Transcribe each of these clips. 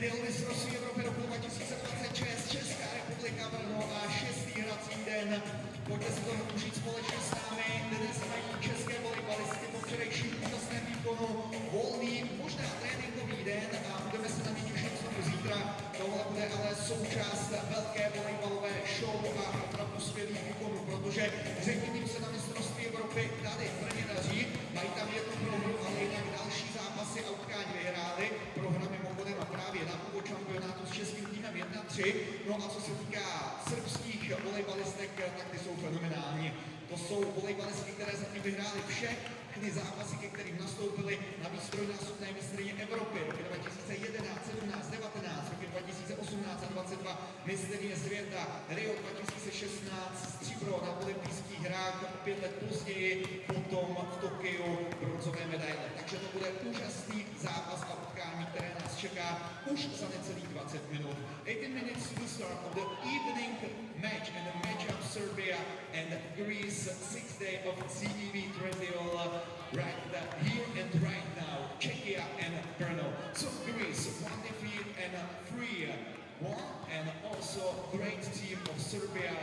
Trendyol mistrovství Evropy roku 2026, Česká republika Brno a 6. hrací den. Pojďte si to užít společně s námi. Dnes mají české volejbalistky po včerejším úžasném výkonu volný, možná tréninkový den a budeme se na ně těšit znovu zítra. Tohle bude ale součást velké volejbalové show a opravdu skvělých výkonů, protože řekněme se na mistrovství Evropy tady v Brně daří. Mají tam jednu prohru, ale jinak další zápasy a utkání vyhráli. Prohra mimochodem právě na původ šampionátu s českým týmem 1-3. No a co se týká srbských volejbalistek, tak ty jsou fenomenální. To jsou volejbalistky, které zatím vyhrály všechny zápasy, ke kterým nastoupily na trojnásobné mistryně Evropy. Roky 2011, 17, 19, roky 2018 a 22 mistryně světa, Rio 2016, stříbro na olympijských hrách, 5 let později, potom v Tokiu bronzové medaile. Takže to bude úžasný zápas a utkání, které nás čeká už za necelých 20 minut. 18 minutes to the start of the evening match and the matchup Serbia and Greece, 6th day of CEV Trendyol right here and right now, Czechia and Brno. So Greece, 1 defeat and 3-1, and also great team of Serbia,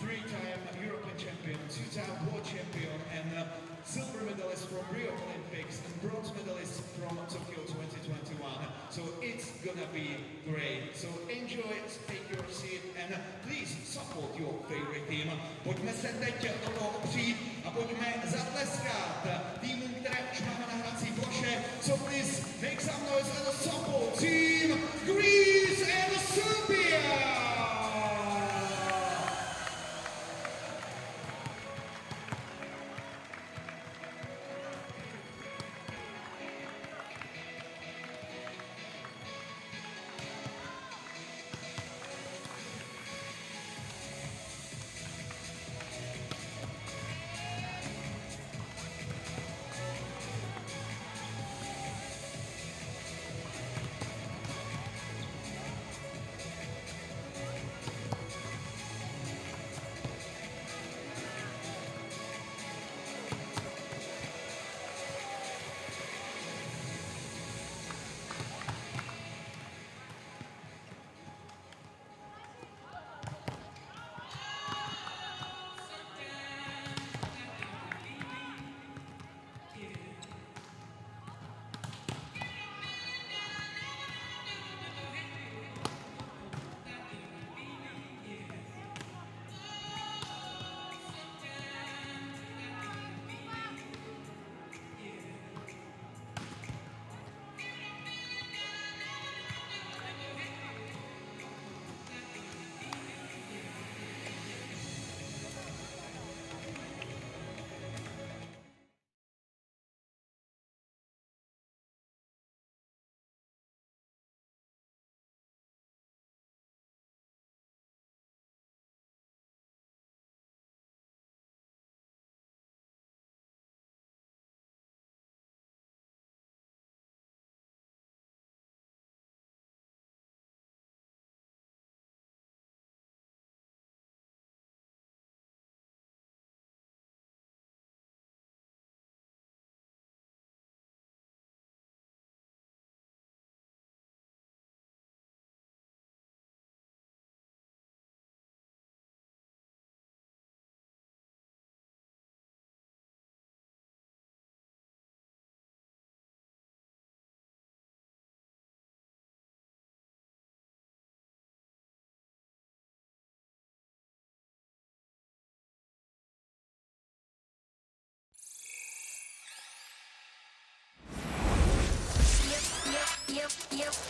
3-time European champion, 2-time world champion, and silver medalist from Rio Olympics and bronze medalist from Tokyo 2021. So it's gonna be great. So enjoy, take your seat, and please support your favorite team. Pojďme se teď do toho opřít a pojďme zatleskat týmům, které už máme na hrací ploše. So please make some noise and support team Greece and Serbia!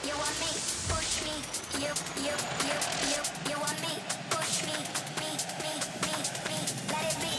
You want me, push me, you want me, push me, let it be.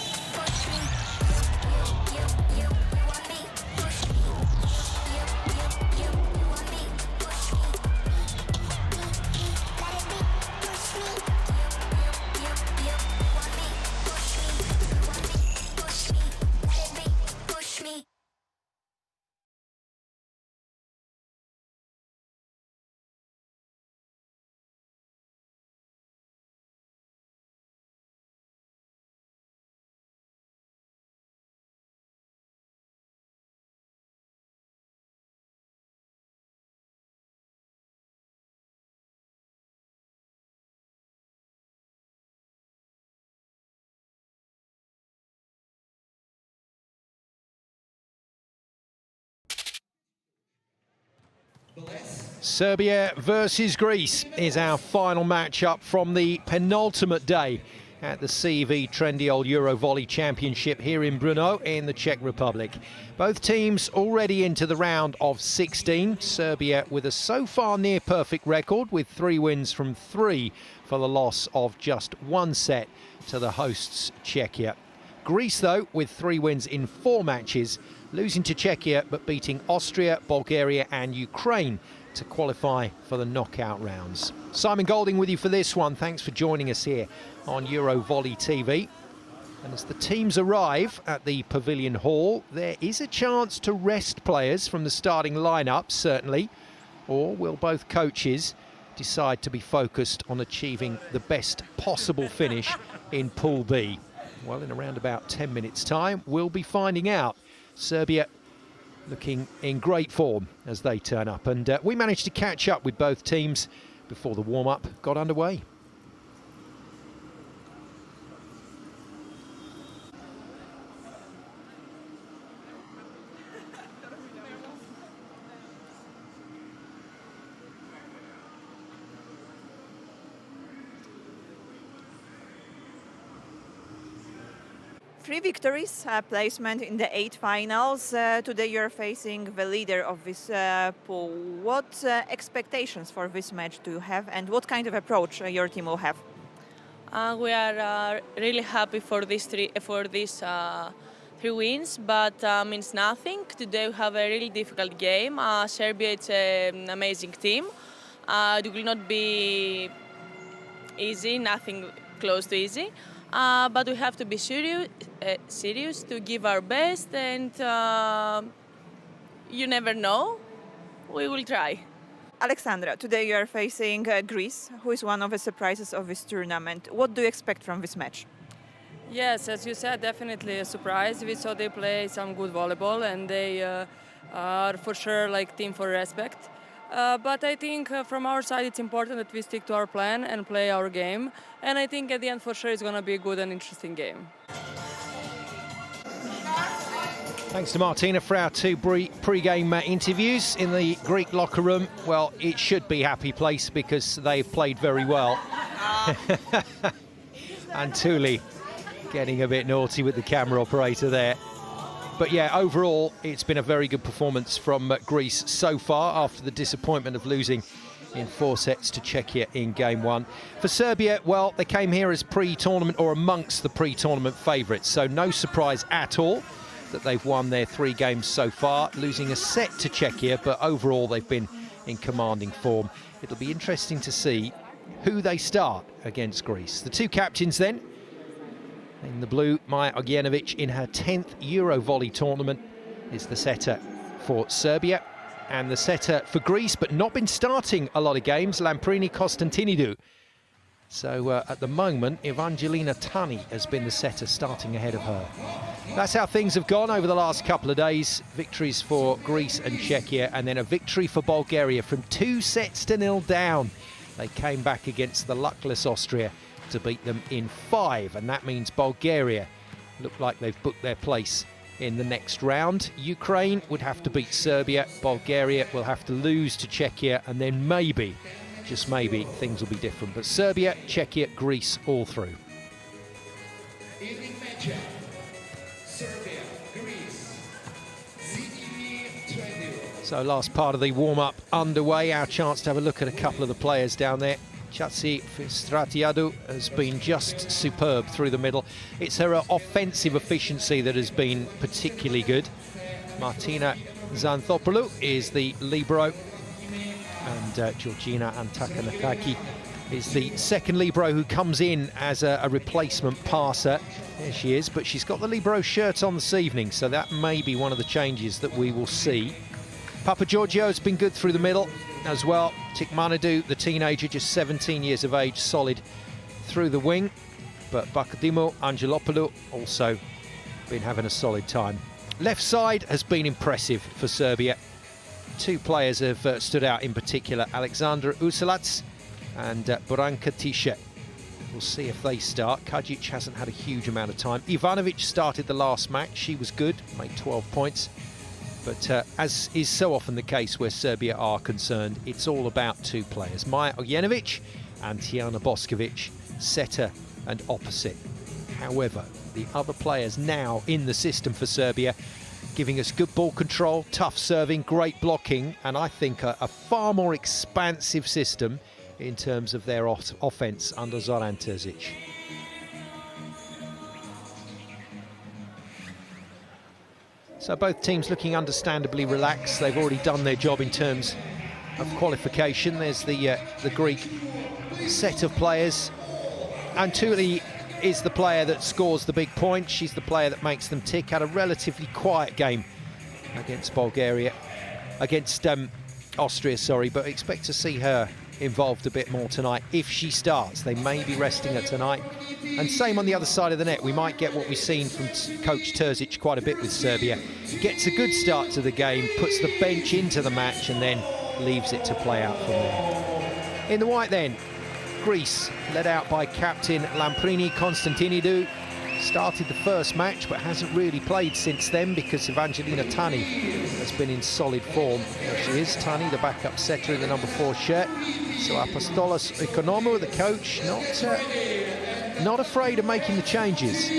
Serbia versus Greece is our final matchup from the penultimate day at the CEV Trendyol EuroVolley Championship here in Brno in the Czech Republic. Both teams already into the round of 16. Serbia with a so far near perfect record with 3 wins from 3 for the loss of just 1 set to the hosts Czechia. Greece though with 3 wins in 4 matches, losing to Czechia but beating Austria, Bulgaria and Ukraine to qualify for the knockout rounds. Simon Golding with you for this one. Thanks for joining us here on EuroVolley TV. And as the teams arrive at the Pavilion Hall, there is a chance to rest players from the starting lineup, certainly. Or will both coaches decide to be focused on achieving the best possible finish in Pool B? Well, in around about 10 minutes' time, we'll be finding out. Serbia looking in great form as they turn up, and we managed to catch up with both teams before the warm-up got underway. Three victories, placement in the 8 finals. Today you're facing the leader of this pool. What expectations for this match do you have, and what kind of approach your team will have? We are really happy for these 3 wins, but means nothing. Today we have a really difficult game. Serbia is an amazing team. It will not be easy, nothing close to easy. But we have to be serious to give our best, and you never know. We will try. Alexandra, today you are facing Greece, who is one of the surprises of this tournament. What do you expect from this match? Yes, as you said, definitely a surprise. We saw they play some good volleyball, and they are for sure like team for respect. But I think from our side it's important that we stick to our plan and play our game. And I think at the end for sure it's going to be a good and interesting game. Thanks to Martina for our 2 pre-game interviews in the Greek locker room. Well, it should be a happy place because they've played very well. And Tuli getting a bit naughty with the camera operator there. But yeah, overall, it's been a very good performance from Greece so far after the disappointment of losing in 4 sets to Czechia in game 1. For Serbia, well, they came here as pre-tournament or amongst the pre-tournament favourites, so no surprise at all that they've won their 3 games so far, losing a set to Czechia, but overall they've been in commanding form. It'll be interesting to see who they start against Greece. The 2 captains then. In the blue, Maja Ognjenovic in her 10th EuroVolley tournament is the setter for Serbia. And the setter for Greece, but not been starting a lot of games, Lamprini Constantinidou. So at the moment, Evangelina Tani has been the setter starting ahead of her. That's how things have gone over the last couple of days. Victories for Greece and Czechia, and then a victory for Bulgaria from 2 sets to 0 down. They came back against the luckless Austria to beat them in 5, and that means Bulgaria look like they've booked their place in the next round. Ukraine would have to beat Serbia, Bulgaria will have to lose to Czechia, and then maybe, just maybe, things will be different. But Serbia, Czechia, Greece all through. Evening matchup. Serbia, Greece, CEV Trendyol. So last part of the warm-up underway, our chance to have a look at a couple of the players down there. Chatsi Stratiadou has been just superb through the middle. It's her offensive efficiency that has been particularly good. Martina Xanthopoulou is the libero, and Georgina Antakanakaki is the second libero who comes in as a replacement passer. There she is, but she's got the libero shirt on this evening, so that may be one of the changes that we will see. Papageorgiou has been good through the middle as well. Tikmanidou, the teenager, just 17 years of age, solid through the wing. But Bakadimo Angelopoulou also been having a solid time. Left side has been impressive for Serbia. 2 players have stood out in particular, Alexandra Uselac and Branka Tische. We'll see if they start. Kajic hasn't had a huge amount of time. Ivanovic started the last match. She was good, made 12 points. But as is so often the case where Serbia are concerned, it's all about two players, Maja Ognjenović and Tijana Boskovic, setter and opposite. However, the other players now in the system for Serbia, giving us good ball control, tough serving, great blocking, and I think a far more expansive system in terms of their offence under Zoran Terzic. So both teams looking understandably relaxed. They've already done their job in terms of qualification. There's the Greek set of players. Antouli is the player that scores the big point. She's the player that makes them tick. Had a relatively quiet game against Austria, sorry, but expect to see her involved a bit more tonight if she starts. They may be resting her tonight. And same on the other side of the net. We might get what we've seen from Coach Terzic quite a bit with Serbia. Gets a good start to the game, puts the bench into the match, and then leaves it to play out from there. In the white then, Greece, led out by captain Lamprini Konstantinidou, started the first match but hasn't really played since then because Evangelina Tani has been in solid form. There she is, Tani, the backup setter in the number 4 shirt. So Apostolos Economou, the coach, not afraid of making the changes.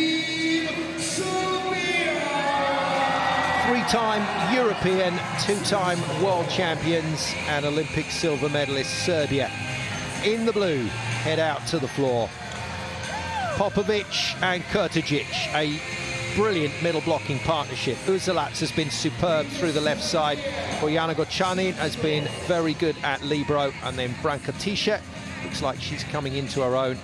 3-time European, 2-time world champions and Olympic silver medalist Serbia in the blue head out to the floor. Popovic and Kurtajic, a brilliant middle blocking partnership. Uzelac has been superb through the left side. Bojana Gocanin has been very good at libero, and then Branka Tisha looks like she's coming into her own.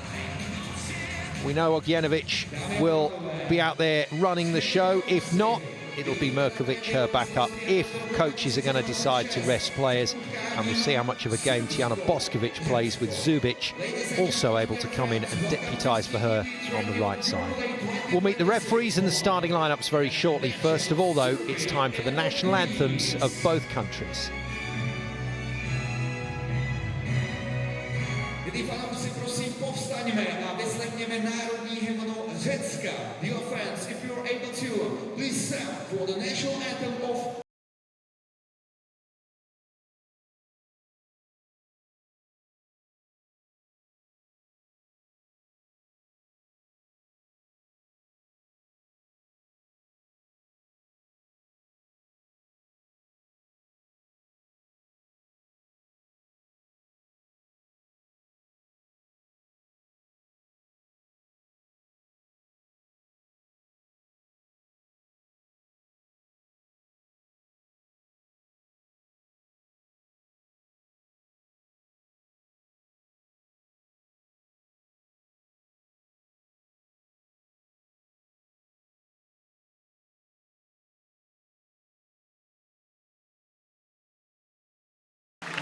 We know Ognjenović will be out there running the show. If not, it'll be Mirkovic, her backup, if coaches are going to decide to rest players. And we'll see how much of a game Tijana Boskovic plays with Zubic, also able to come in and deputise for her on the right side. We'll meet the referees and the starting lineups very shortly. First of all, though, it's time for the national anthems of both countries. Dear friends, if you're able to, please stand for the national anthem of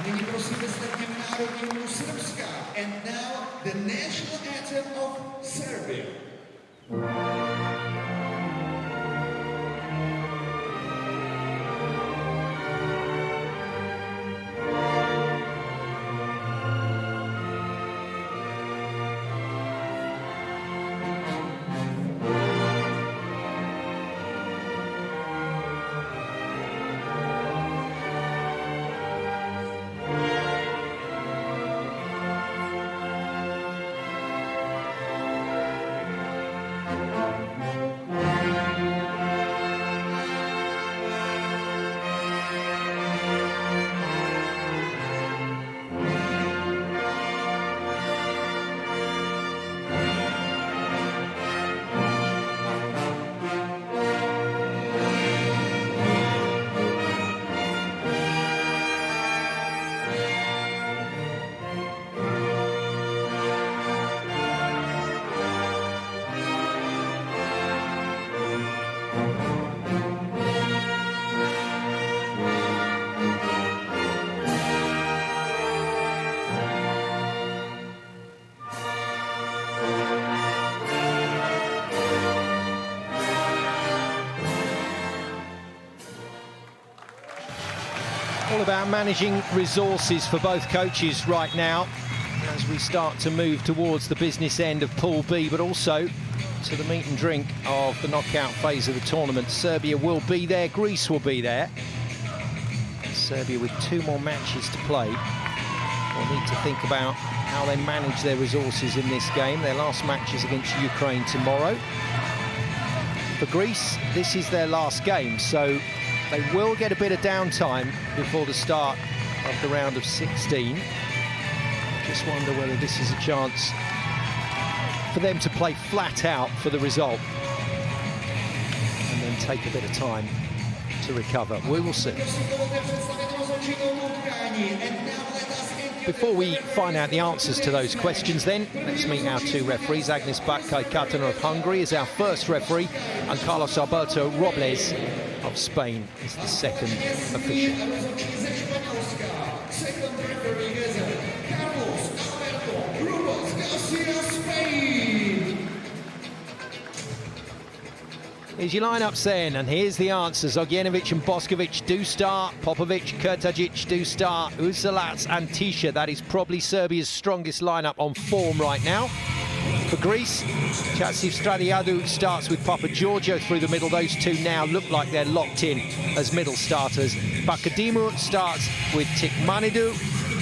nyní prosím vyslechněme národní hymnu Srbska. And now the national anthem of Serbia. All about managing resources for both coaches right now as we start to move towards the business end of Pool B, but also to the meat and drink of the knockout phase of the tournament. Serbia will be there, Greece will be there. Serbia with 2 more matches to play will need to think about how they manage their resources in this game. Their last match is against Ukraine tomorrow. For Greece, this is their last game, so they will get a bit of downtime before the start of the round of 16. Just wonder whether this is a chance for them to play flat out for the result and then take a bit of time to recover. We will see. Before we find out the answers to those questions then, let's meet our 2 referees. Agnes Batkay-Katana of Hungary is our first referee, and Carlos Alberto Robles of Spain is the second official. Here's your lineups then, and here's the answers. Ognjenovic and Boskovic do start. Popovic, Kurtagic do start. Uzelac and Tisha, that is probably Serbia's strongest lineup on form right now. For Greece, Chatsiv Stradiadou starts with Papagiorgio through the middle. Those 2 now look like they're locked in as middle starters. Bakadimu starts with Tikmanidou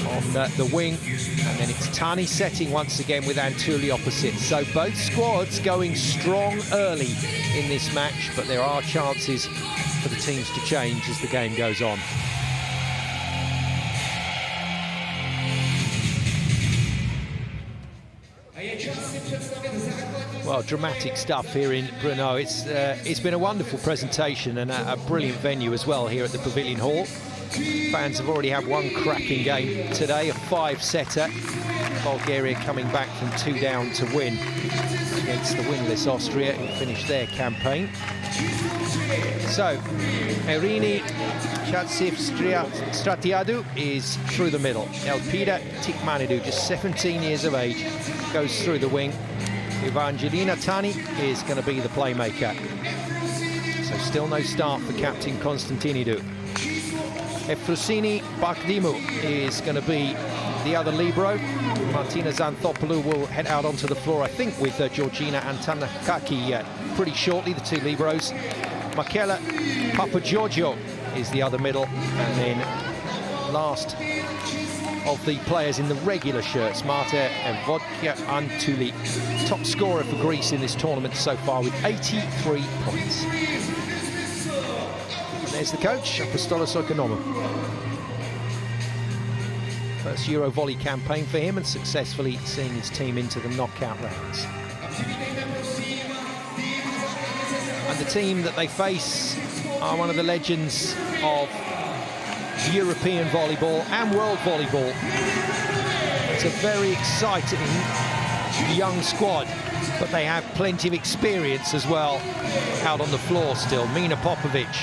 on the wing, and then it's Tani setting once again with Antuli opposite. So both squads going strong early in this match, but there are chances for the teams to change as the game goes on. Well, dramatic stuff here in Brno. It's been a wonderful presentation and a brilliant venue as well here at the Pavilion Hall. Fans have already had 1 cracking game today, a 5-setter. Bulgaria coming back from 2 down to win against the winless Austria, who finished their campaign. So, Erini Chatsiv Stratiadou is through the middle. Elpida Tikmanidou, just 17 years of age, goes through the wing. Evangelina Tani is going to be the playmaker. So still no start for captain Konstantinidou. Efrosini Bakdimu is going to be the other libero. Martina Xanthopoulou will head out onto the floor, I think, with Georgina Antanakaki pretty shortly, the 2 liberos. Makela Papagiorgio is the other middle. And then last of the players in the regular shirts, Marta Vodka Antuli, top scorer for Greece in this tournament so far with 83 points. There's the coach, Apostolos Okonomou. First EuroVolley campaign for him, and successfully seeing his team into the knockout rounds. And the team that they face are one of the legends of European volleyball and world volleyball. It's a very exciting young squad, but they have plenty of experience as well out on the floor still. Mina Popovic,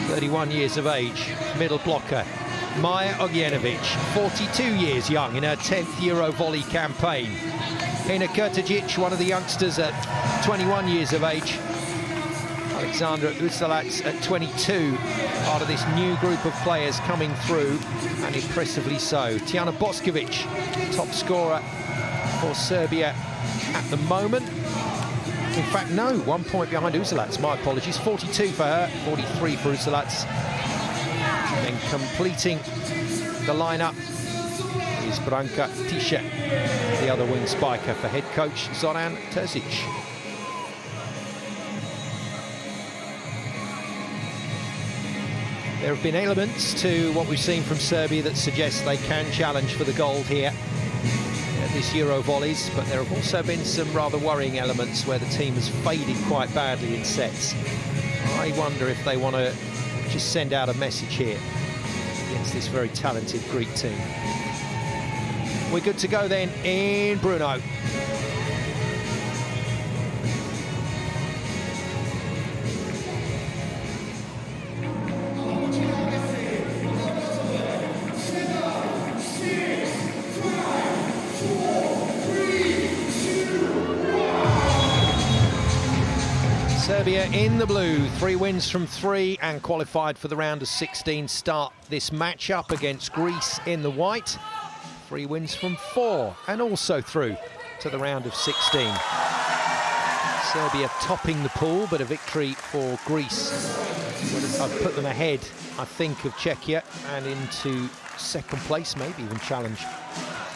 31 years of age, middle blocker. Maja Ognjenovic, 42 years young in her 10th EuroVolley campaign. Hena Kurtagic, one of the youngsters at 21 years of age. Alexandra Uzelac at 22, part of this new group of players coming through, and impressively so. Tijana Boskovic, top scorer for Serbia at the moment. In fact, no, 1 point behind Uzelac, my apologies. 42 for her, 43 for Uzelac. And then completing the lineup is Branka Tisha, the other wing spiker for head coach Zoran Terzic. There have been elements to what we've seen from Serbia that suggest they can challenge for the gold here at this EuroVolleys, but there have also been some rather worrying elements where the team has faded quite badly in sets. I wonder if they want to just send out a message here against this very talented Greek team. We're good to go then in Brno. Serbia in the blue, 3 wins from 3 and qualified for the round of 16. Start this matchup against Greece in the white. 3 wins from 4 and also through to the round of 16. Serbia topping the pool, but a victory for Greece. I've put them ahead, I think, of Czechia and into second place, maybe even challenge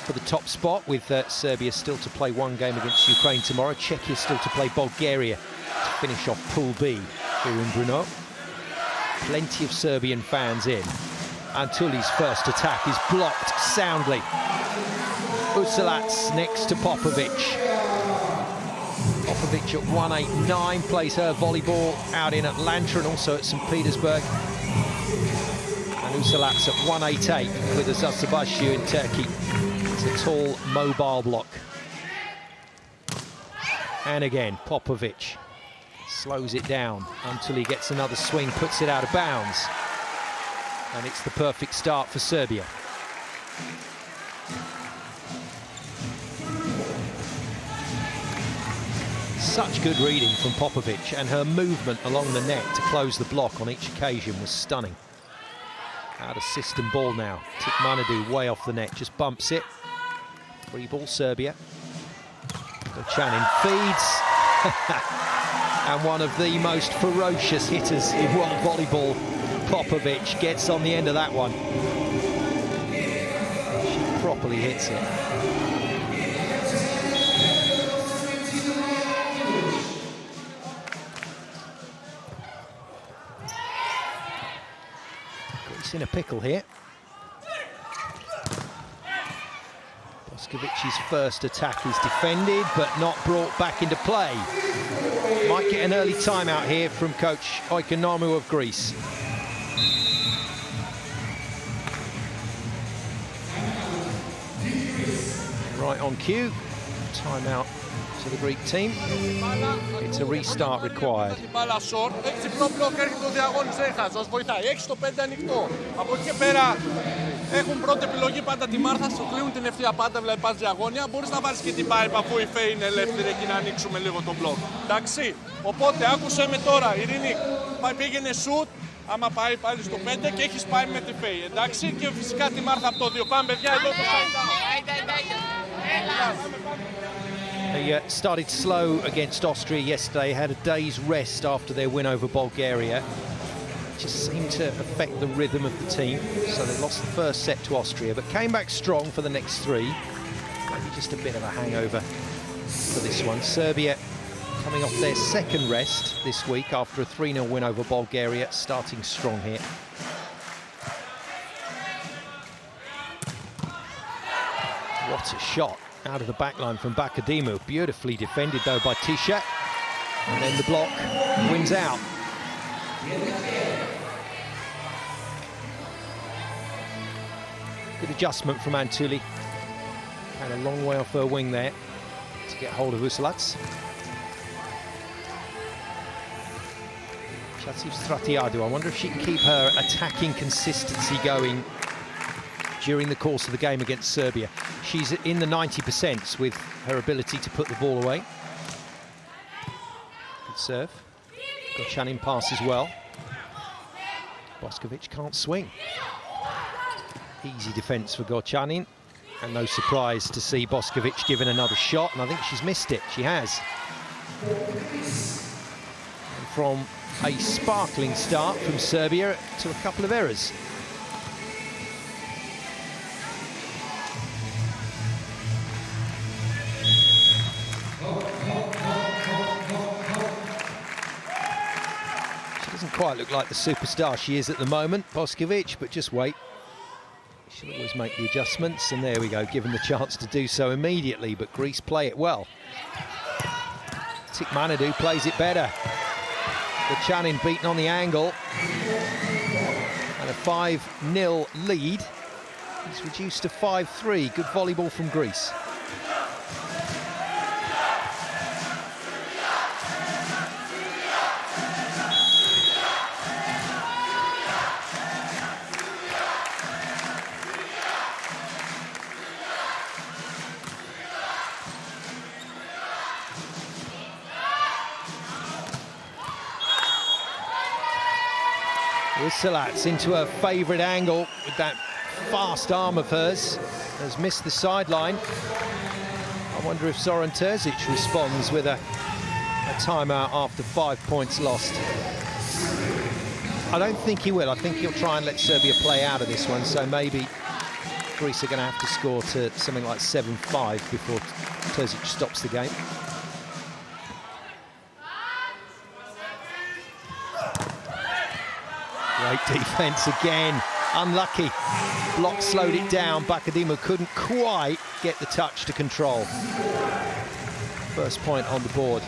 for the top spot, with Serbia still to play one game against Ukraine tomorrow. Czechia still to play Bulgaria to finish off Pool B here in Brno. Plenty of Serbian fans in. Antuli's first attack is blocked soundly. Uselac next to Popovic. Popovic at 189 plays her volleyball out in Atlanta and also at St. Petersburg. And Uselac at 188 with Azazabashiu in Turkey. It's a tall, mobile block. And again, Popovic slows it down until he gets another swing, puts it out of bounds. And it's the perfect start for Serbia. Such good reading from Popovic, and her movement along the net to close the block on each occasion was stunning. Out of system ball now. Tikmanadu way off the net, just bumps it. Free ball Serbia. Gochanin feeds. And one of the most ferocious hitters in world volleyball, Popovic, gets on the end of that one. She properly hits it. Greece in a pickle here. Boscovic's first attack is defended, but not brought back into play. Might get an early timeout here from coach Oikonomou of Greece. Right on cue, timeout to the Greek team. It's a restart required. Έχουν πρώτη επιλογή πάντα τη Μάρθα, σου κλείνουν την ευθεία πάντα, δηλαδή πας διαγώνια. Μπορείς να βάλεις και την πάιπ αφού η Φέη είναι ελεύθερη και να ανοίξουμε λίγο τον μπλοκ. Εντάξει, οπότε άκουσέ με τώρα, Ειρήνη, πήγαινε σουτ, άμα πάει πάλι στο 5 και έχεις πάει με τη Φέη, εντάξει, και φυσικά τη Μάρθα από το 2. Πάμε παιδιά, εδώ το They started slow against Austria yesterday, had a day's rest after their win over Bulgaria. Just seemed to affect the rhythm of the team, so they lost the first set to Austria, but came back strong for the next three. Maybe just a bit of a hangover for this one. Serbia coming off their second rest this week after a 3-0 win over Bulgaria, starting strong here. What a shot out of the backline from Bakadimu. Beautifully defended though by Tisha, and then the block wins out. Good adjustment from Antuli. Had a long way off her wing there to get hold of Uselac. Chatsiv Stratiadou, I wonder if she can keep her attacking consistency going during the course of the game against Serbia. She's in the 90% with her ability to put the ball away. Good serve. Gochanin passes well. Boscovic can't swing. Easy defence for Gochanin, and no surprise to see Boscovic given another shot, and I think she's missed it. She has. And from a sparkling start from Serbia to a couple of errors. She doesn't quite look like the superstar she is at the moment, Boscovic, but just wait. She'll always make the adjustments, and there we go, given the chance to do so immediately, but Greece play it well. Tikmanadu plays it better. Gochanin beaten on the angle, and a 5-0 lead is reduced to 5-3. Good volleyball from Greece. Uselac into her favourite angle with that fast arm of hers, has missed the sideline. I wonder if Zoran Terzic responds with a a timeout after 5 points lost. I don't think he will. I think he'll try and let Serbia play out of this one, so maybe Greece are going to have to score to something like 7-5 before Terzic stops the game. Great defence again. Unlucky. Block slowed it down. Bakadima couldn't quite get the touch to control. First point on the board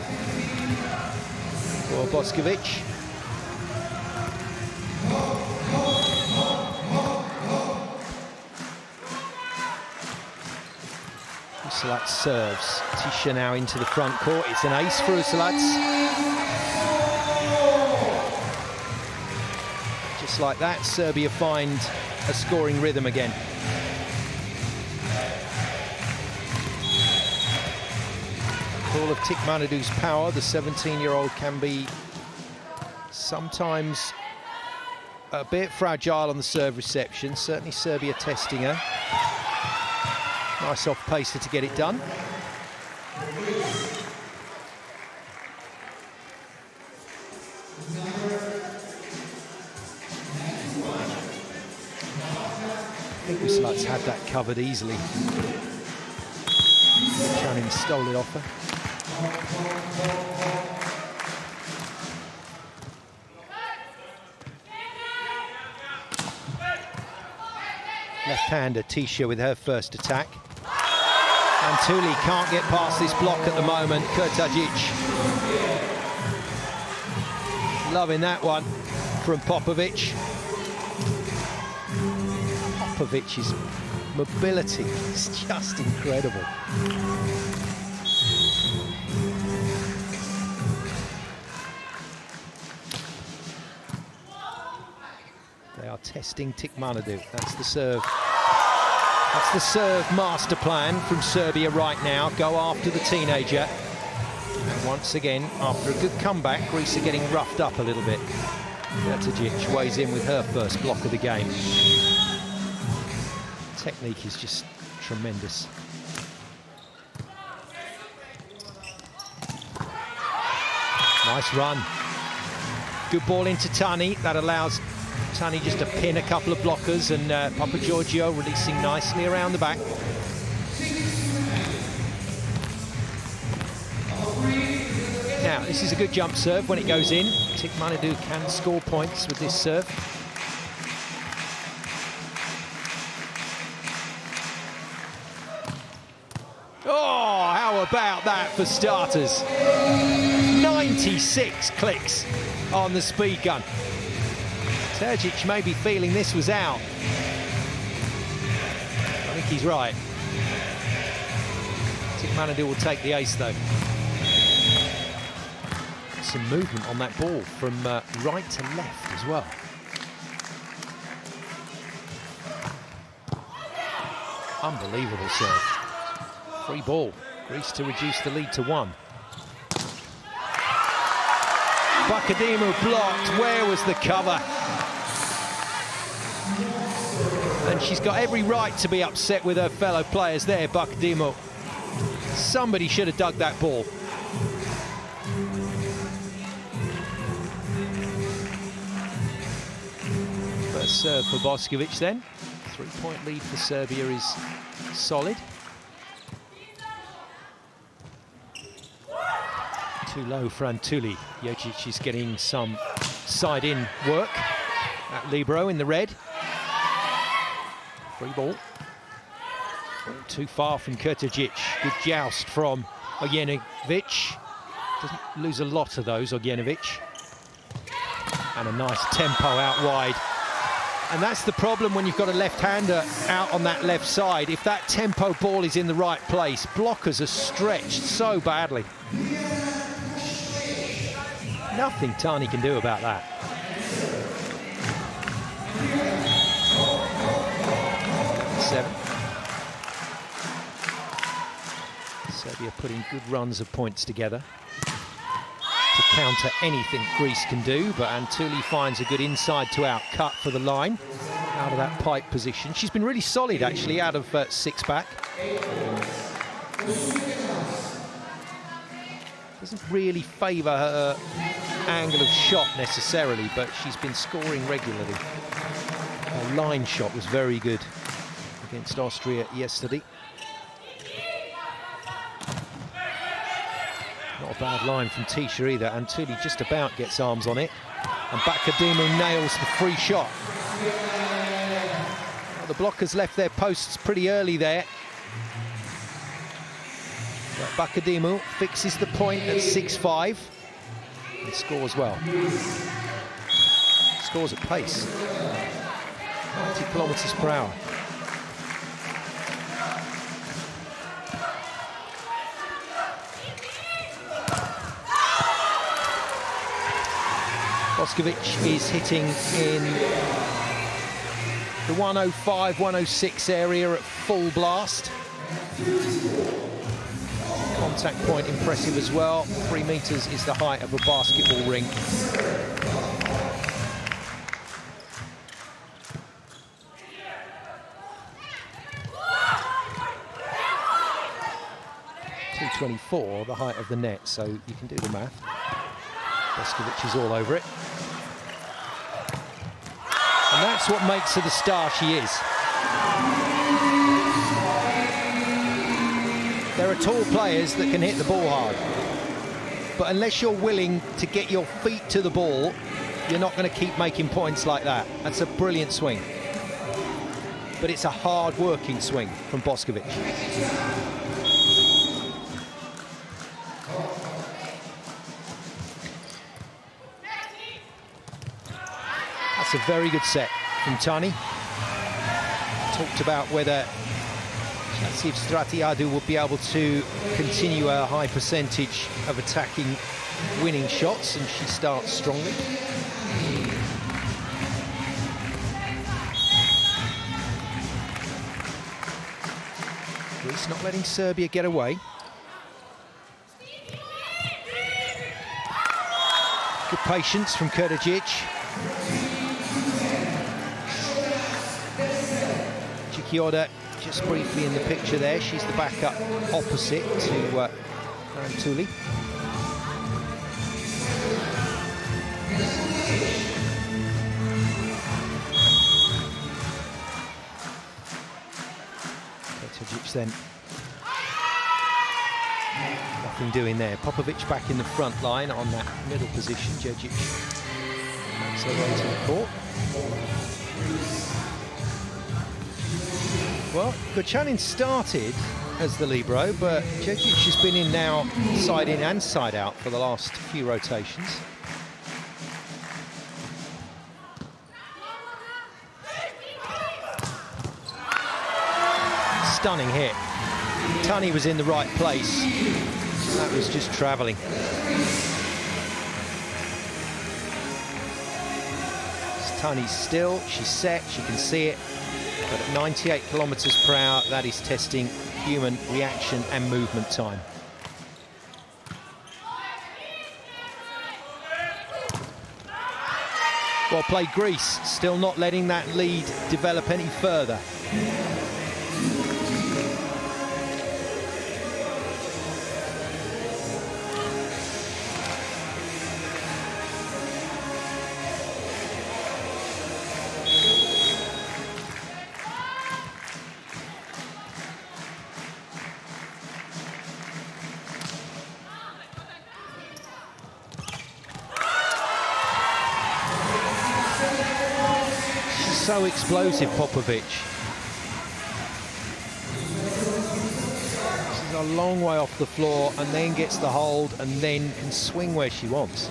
for Boskovic. Usilac serves. Tisha now into the front court. It's an ace for Usilac. Just like that, Serbia find a scoring rhythm again. Full of Tikmanadu's power, the 17-year-old can be sometimes a bit fragile on the serve reception. Certainly Serbia testing her. Nice off-pacer to get it done. I think Usilac's had that covered easily. Chanin stole it off her. Left-hander Tisha with her first attack. And Tuli can't get past this block at the moment. Kurtagic. Loving that one from Popovic. Popovic's mobility is just incredible. They are testing Tikmanadu. That's the serve. That's the serve master plan from Serbia right now. Go after the teenager. And once again, after a good comeback, Greece are getting roughed up a little bit. Kurtagic weighs in with her first block of the game. Technique is just tremendous. Nice run. Good ball into Tani. That allows Tani just to pin a couple of blockers, and Papagiorgio releasing nicely around the back. Now, this is a good jump serve when it goes in. Tikmanadu can score points with this serve. Oh, how about that for starters? 96 clicks on the speed gun. Terzic may be feeling this was out. I think he's right. Tikmanadu will take the ace though. Some movement on that ball from right to left as well. Unbelievable serve. Free ball. Greece to reduce the lead to 1. Bakadimu blocked. Where was the cover? And she's got every right to be upset with her fellow players there, Bakadimu. Somebody should have dug that ball. First serve for Boskovic then. 3-point lead for Serbia is solid. Too low for Antuli. Jocic is getting some side-in work at Libero in the red. Free ball. Too far from Kurtagic. Good joust from Ognjenovic. Doesn't lose a lot of those, Ognjenovic. And a nice tempo out wide. And that's the problem when you've got a left-hander out on that left side. If that tempo ball is in the right place, blockers are stretched so badly. Nothing Tani can do about that. Serbia putting good runs of points together to counter anything Greece can do, but Antuli finds a good inside to out cut for the line out of that pipe position. She's been really solid actually out of 6-back. Doesn't really favour her angle of shot necessarily, but she's been scoring regularly. Her line shot was very good against Austria yesterday. Not a bad line from Tisha either, and Tuli just about gets arms on it. And Bakadimu nails the free shot. Well, the blockers left their posts pretty early there. But Bakadimu fixes the point at 6-5 and scores well. Scores at pace. 90 kilometres per hour. Boskovic is hitting in the 105, 106 area at full blast. Contact point impressive as well. 3 meters is the height of a basketball ring. .224, the height of the net, so you can do the math. Boskovic is all over it. And that's what makes her the star she is. There are tall players that can hit the ball hard. But unless you're willing to get your feet to the ball, you're not going to keep making points like that. That's a brilliant swing. But it's a hard-working swing from Boskovic. That's a very good set from Tani. Talked about whether Shatsiv Stratiadou will be able to continue a high percentage of attacking winning shots, and she starts strongly. Greece not letting Serbia get away. Good patience from Kurdajic. Chikioda just briefly in the picture there. She's the backup opposite to Tuli. Kurdajic then. Nothing doing there. Popovic back in the front line on that middle position. Djerdjic makes her way to the court. Well, Gurchanin started as the libero, but Djerdjic has been in now side in and side out for the last few rotations. Stunning hit. Tani was in the right place. That was just travelling. Tani's still, she's set, she can see it. But at 98 kilometres per hour, that is testing human reaction and movement time. Well played, Greece, still not letting that lead develop any further. So explosive, Popovic. She's a long way off the floor and then gets the hold and then can swing where she wants.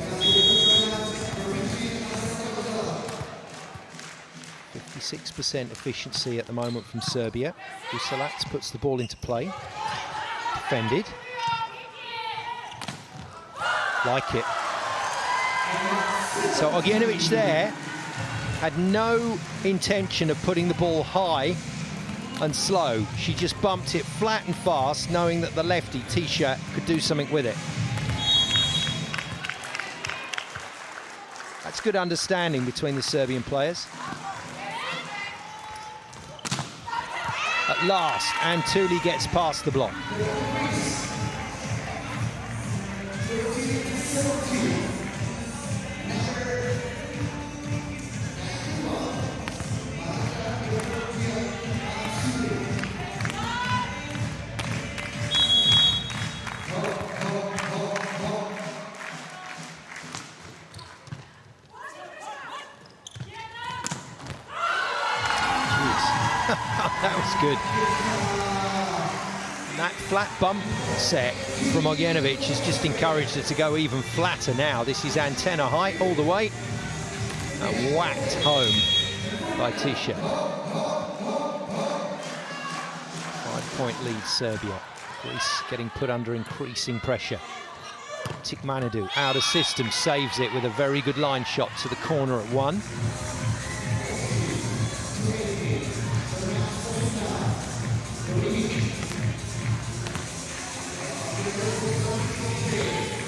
56% efficiency at the moment from Serbia. Usalac puts the ball into play. Defended. Like it. So Ognjenovic there had no intention of putting the ball high and slow. She just bumped it flat and fast, knowing that the lefty, Tisha, could do something with it. That's good understanding between the Serbian players. At last, and Tuli gets past the block. good. And that flat bump set from Ognjenovic has just encouraged her to go even flatter now. This is antenna height all the way. And whacked home by Tisha. 5-point lead, Serbia. Greece getting put under increasing pressure. Tikmanidou out of system, saves it with a very good line shot to the corner at 1.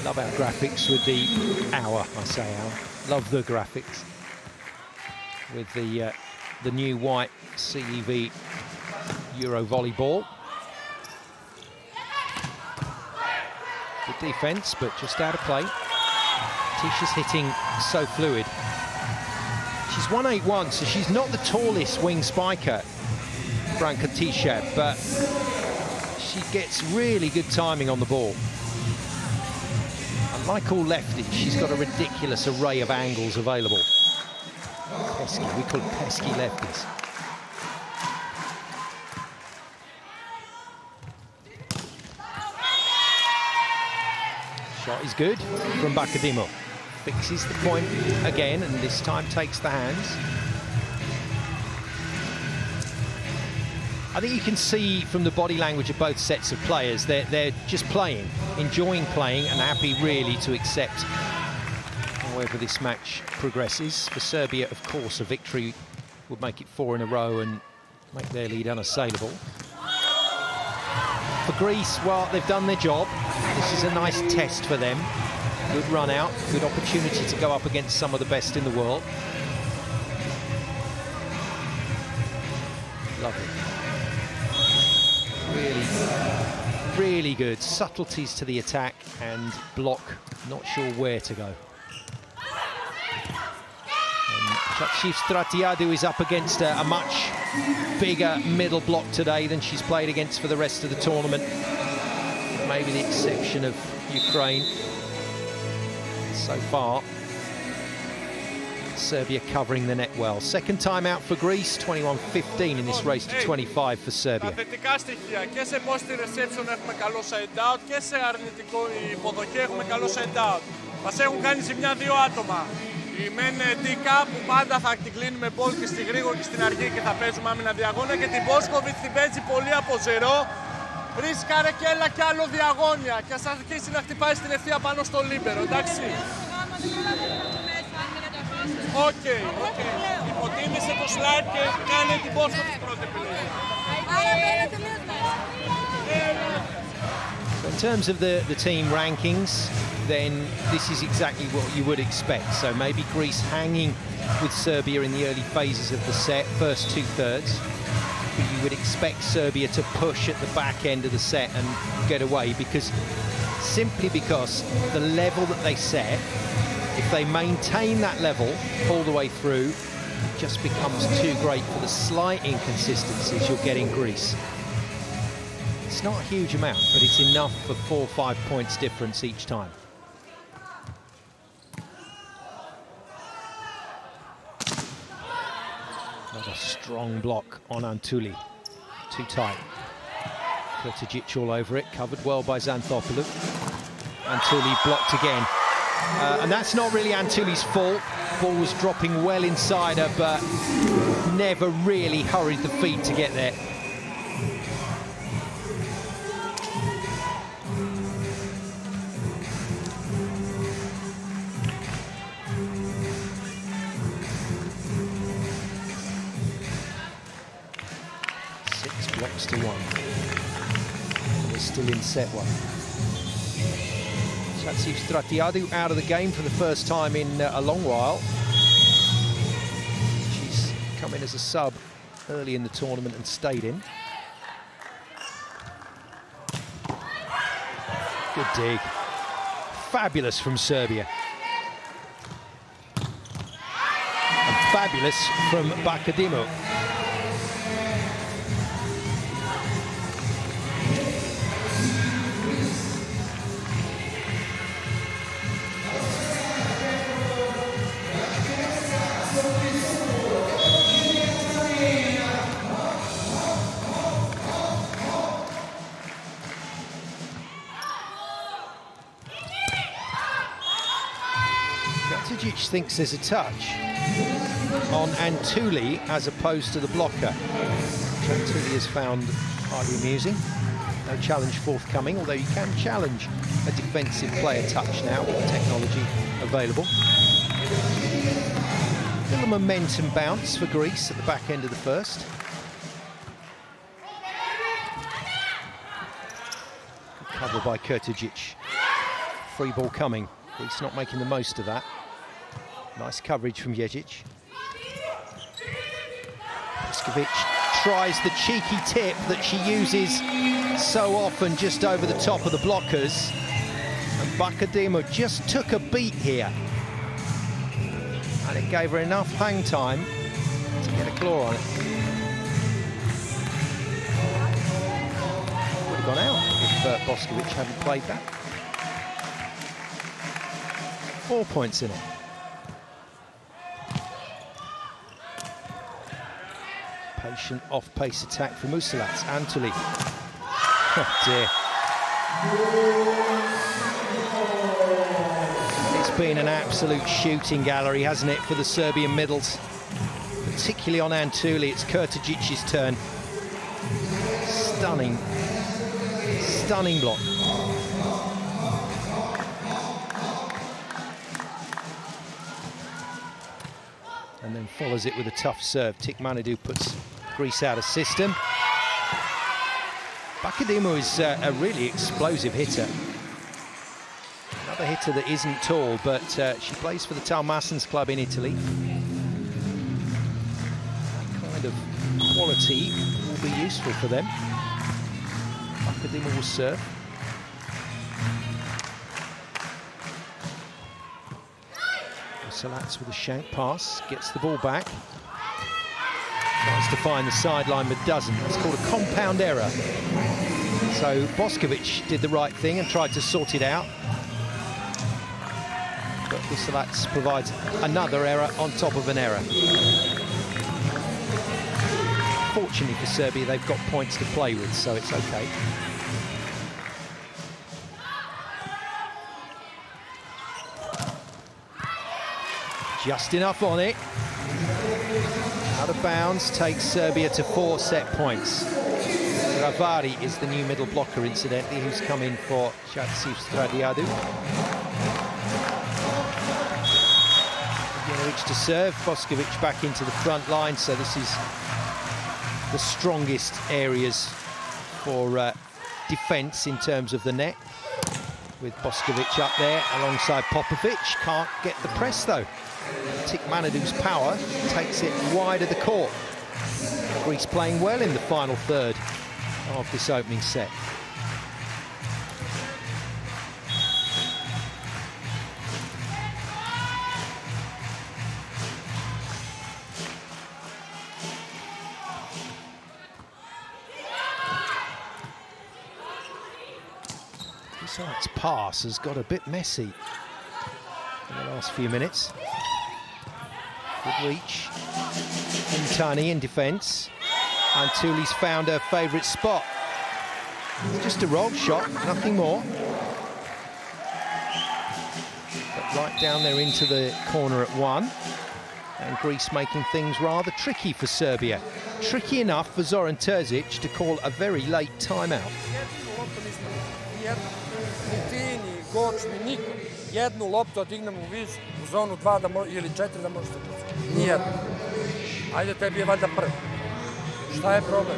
Love our graphics with the love the graphics with the new white CEV EuroVolley ball. Good defense, but just out of play. Tisha's hitting so fluid. She's 181, so she's not the tallest wing spiker, Branka Tisha, but she gets really good timing on the ball. And like all lefties, she's got a ridiculous array of angles available. Pesky, we call it pesky lefties. Shot is good from Bakadimo. Fixes the point again, and this time takes the hands. I think you can see from the body language of both sets of players, they're just playing, enjoying playing, and happy really to accept however this match progresses. For Serbia, of course, a victory would make it 4 in a row and make their lead unassailable. For Greece, well, they've done their job. This is a nice test for them. Good run out, good opportunity to go up against some of the best in the world. Lovely. Really good. Subtleties to the attack and block, not sure where to go. Chakshif Stratiadou is up against a much bigger middle block today than she's played against for the rest of the tournament. Maybe the exception of Ukraine. So far, Serbia covering the net well. Second time out for Greece, 21-15 in this race to 25 for Serbia. Τα θετικά στοιχεία και σε post reception έχουμε καλό side out και σε αρνητικό υποδοχή έχουμε καλό side out. Μας έχουν κάνει ζημιά 2 άτομα. Η μεν Τίκα που πάντα θα την κλείνουμε μπολ και στη γρήγορη και στην αργή και θα παίζουμε άμυνα διαγώνια, και την Μπόσκοβιτς την παίζει πολύ από ζερό. Ρίσκαρε και έλα κι άλλο διαγώνια και ας αρχίσει να χτυπάει στην ευθεία πάνω στο λίμπερο, εντάξει. Οκ. Υποτίμησε το slide και κάνε την Μπόσκοβιτς πρώτη επιλογή. In terms of the team rankings, then this is exactly what you would expect. So maybe Greece hanging with Serbia in the early phases of the set, first 2/3. But you would expect Serbia to push at the back end of the set and get away, simply because the level that they set, if they maintain that level all the way through, it just becomes too great for the slight inconsistencies you'll get in Greece. It's not a huge amount, but it's enough for 4 or 5 points difference each time. Another strong block on Antuli. Too tight. Kurtajic all over it, covered well by Xanthopoulou. Antuli blocked again. And that's not really Antuli's fault. Ball was dropping well inside her, but never really hurried the feet to get there. Blocks to 1. We're still in set 1. Chakshif Stratiadou out of the game for the first time in a long while. She's come in as a sub early in the tournament and stayed in. Good dig. Fabulous from Serbia. And fabulous from Bakadimo. Boskovic thinks there's a touch on Antuli as opposed to the blocker. Antuli is found highly amusing. No challenge forthcoming, although you can challenge a defensive player touch now with the technology available. Little momentum bounce for Greece at the back end of the first. Good cover by Kurtajic. Free ball coming. Greece not making the most of that. Nice coverage from Ježić. Boskovic tries the cheeky tip that she uses so often just over the top of the blockers. And Bakadimo just took a beat here. And it gave her enough hang time to get a claw on it. Would have gone out if Boskovic hadn't played that. 4 points in it. Patient off-pace attack from Uselats. Antuli. Oh dear. It's been an absolute shooting gallery, hasn't it, for the Serbian middles? Particularly on Antuli. It's Kurtajic's turn. Stunning. Stunning block. And then follows it with a tough serve. Tikmanidou puts Greece out of system. Bakadimo is a really explosive hitter. Another hitter that isn't tall, but she plays for the Talmassans club in Italy. That kind of quality will be useful for them. Bakadimo will serve. Salats with a shank pass, gets the ball back. Tries to find the sideline but doesn't. It's called a compound error. So Boskovic did the right thing and tried to sort it out. But Salats provides another error on top of an error. Fortunately for Serbia, they've got points to play with, so it's okay. Just enough on it. Out of bounds, takes Serbia to 4 set points. Ravari is the new middle blocker, incidentally, who's come in for Shatsiv Stradiadu. Janovic to serve, Boskovic back into the front line, so this is the strongest areas for defence in terms of the net. With Boskovic up there alongside Popovic. Can't get the press though. Tikmanidou's power takes it wide of the court. Greece playing well in the final third of this opening set. Besides, pass has got a bit messy in the last few minutes. Good reach. Intani in defence. And Tuli's found her favourite spot. Just a roll shot, nothing more. But right down there into the corner at 1. And Greece making things rather tricky for Serbia. Tricky enough for Zoran Terzic to call a very late timeout. Jednu loptu odignemo u viz, u zonu 2 ili 4 da možete pustiti. Nijedno. Ajde, tebi je valjda prvi. Šta je problem?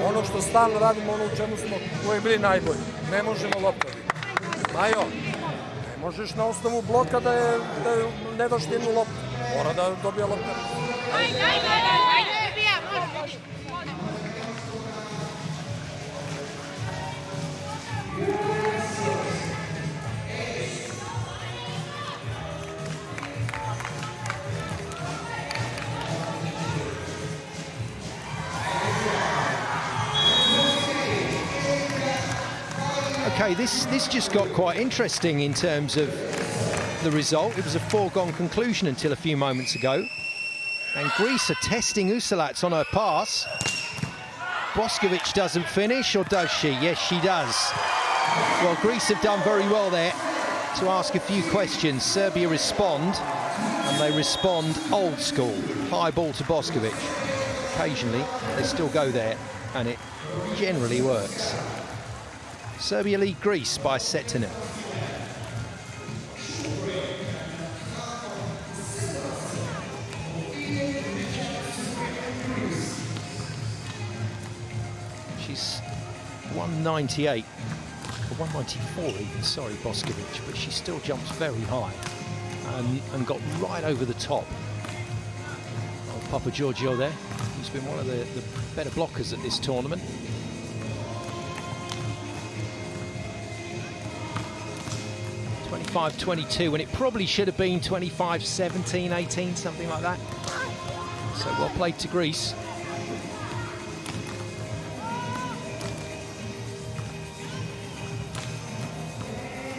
Ono što stalno radimo, ono u čemu smo uvijek bili najbolji. Ne možemo loptu odignati. Majo, ne možeš na osnovu bloka da ne daš jednu loptu. Mora da dobija loptu. Ajde, Srbija, može. Okay, this just got quite interesting in terms of the result. It was a foregone conclusion until a few moments ago. And Greece are testing Uselats on her pass. Boskovic doesn't finish, or does she? Yes, she does. Well, Greece have done very well there to ask a few questions. Serbia respond. and they respond old school. High ball to Boskovic. Occasionally, they still go there, and it generally works. Serbia lead Greece by a set to 0. She's 198, or 194 even, sorry, Boskovic, but she still jumps very high and got right over the top. Oh, Papa Giorgio there, who's been one of the better blockers at this tournament. .25-22 when it probably should have been 25-17, 18, something like that. So well played to Greece.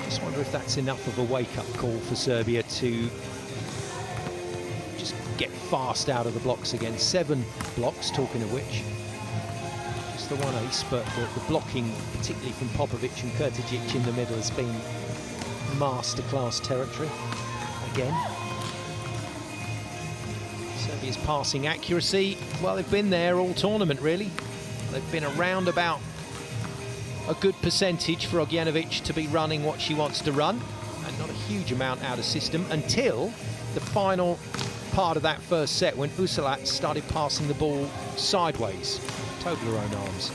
Just wonder if that's enough of a wake-up call for Serbia to just get fast out of the blocks again. 7 blocks, talking of which. Just the one ace, but the blocking, particularly from Popovic and Kurtagic in the middle, has been masterclass territory again. Serbia's passing accuracy, well, they've been there all tournament really. They've been around about a good percentage for Ognjenovic to be running what she wants to run, and not a huge amount out of system until the final part of that first set when Usulat started passing the ball sideways, total her own arms.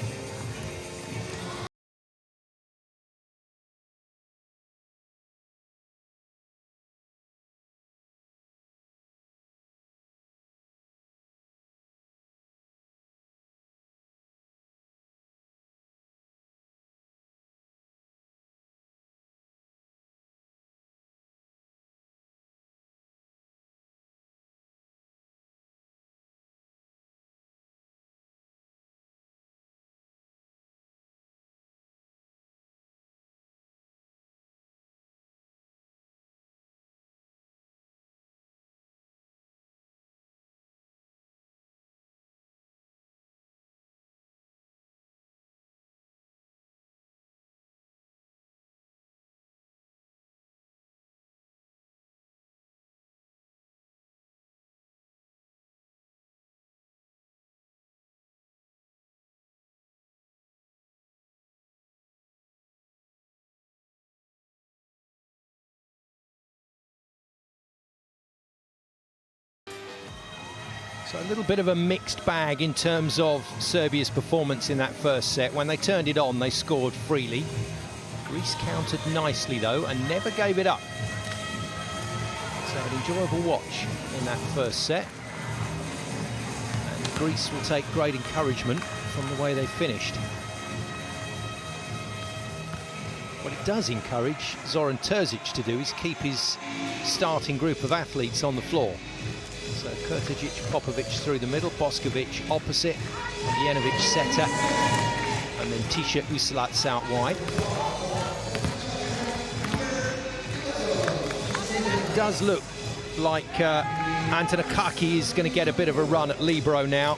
So a little bit of a mixed bag in terms of Serbia's performance in that first set. When they turned it on, they scored freely. Greece countered nicely, though, and never gave it up. So an enjoyable watch in that first set. And Greece will take great encouragement from the way they finished. What it does encourage Zoran Terzic to do is keep his starting group of athletes on the floor. So Kurtagic, Popovic through the middle, Boskovic opposite, Ognjenovic setter, and then Tisha Usulat out wide. It does look like Antonakaki is going to get a bit of a run at libero now.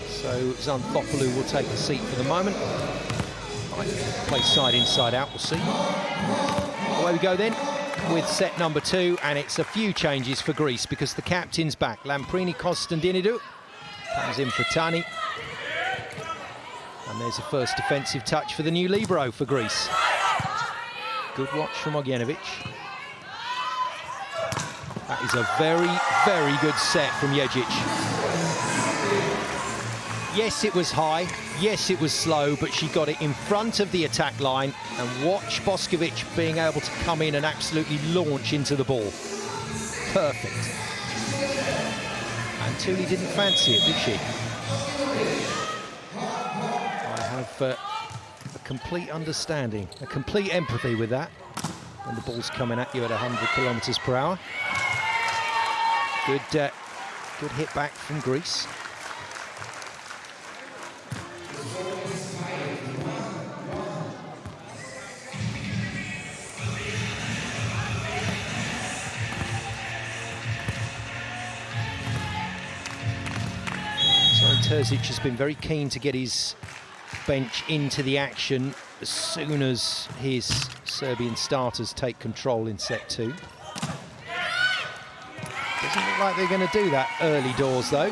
So Xanthopoulou will take the seat for the moment. Might play side inside out, we'll see. Away we go then with set number 2, and it's a few changes for Greece because the captain's back. Lamprini Kostandinidou comes in for Tani. And there's a first defensive touch for the new libero for Greece. Good watch from Ognjenovic. That is a very, very good set from Jegic. Yes, it was high. Yes, it was slow, but she got it in front of the attack line, and watch Boskovic being able to come in and absolutely launch into the ball. Perfect. And Thule didn't fancy it, did she? I have a complete understanding, a complete empathy with that when the ball's coming at you at 100 kilometres per hour. Good hit back from Greece. Terzic has been very keen to get his bench into the action as soon as his Serbian starters take control in set 2. Doesn't look like they're going to do that early doors, though.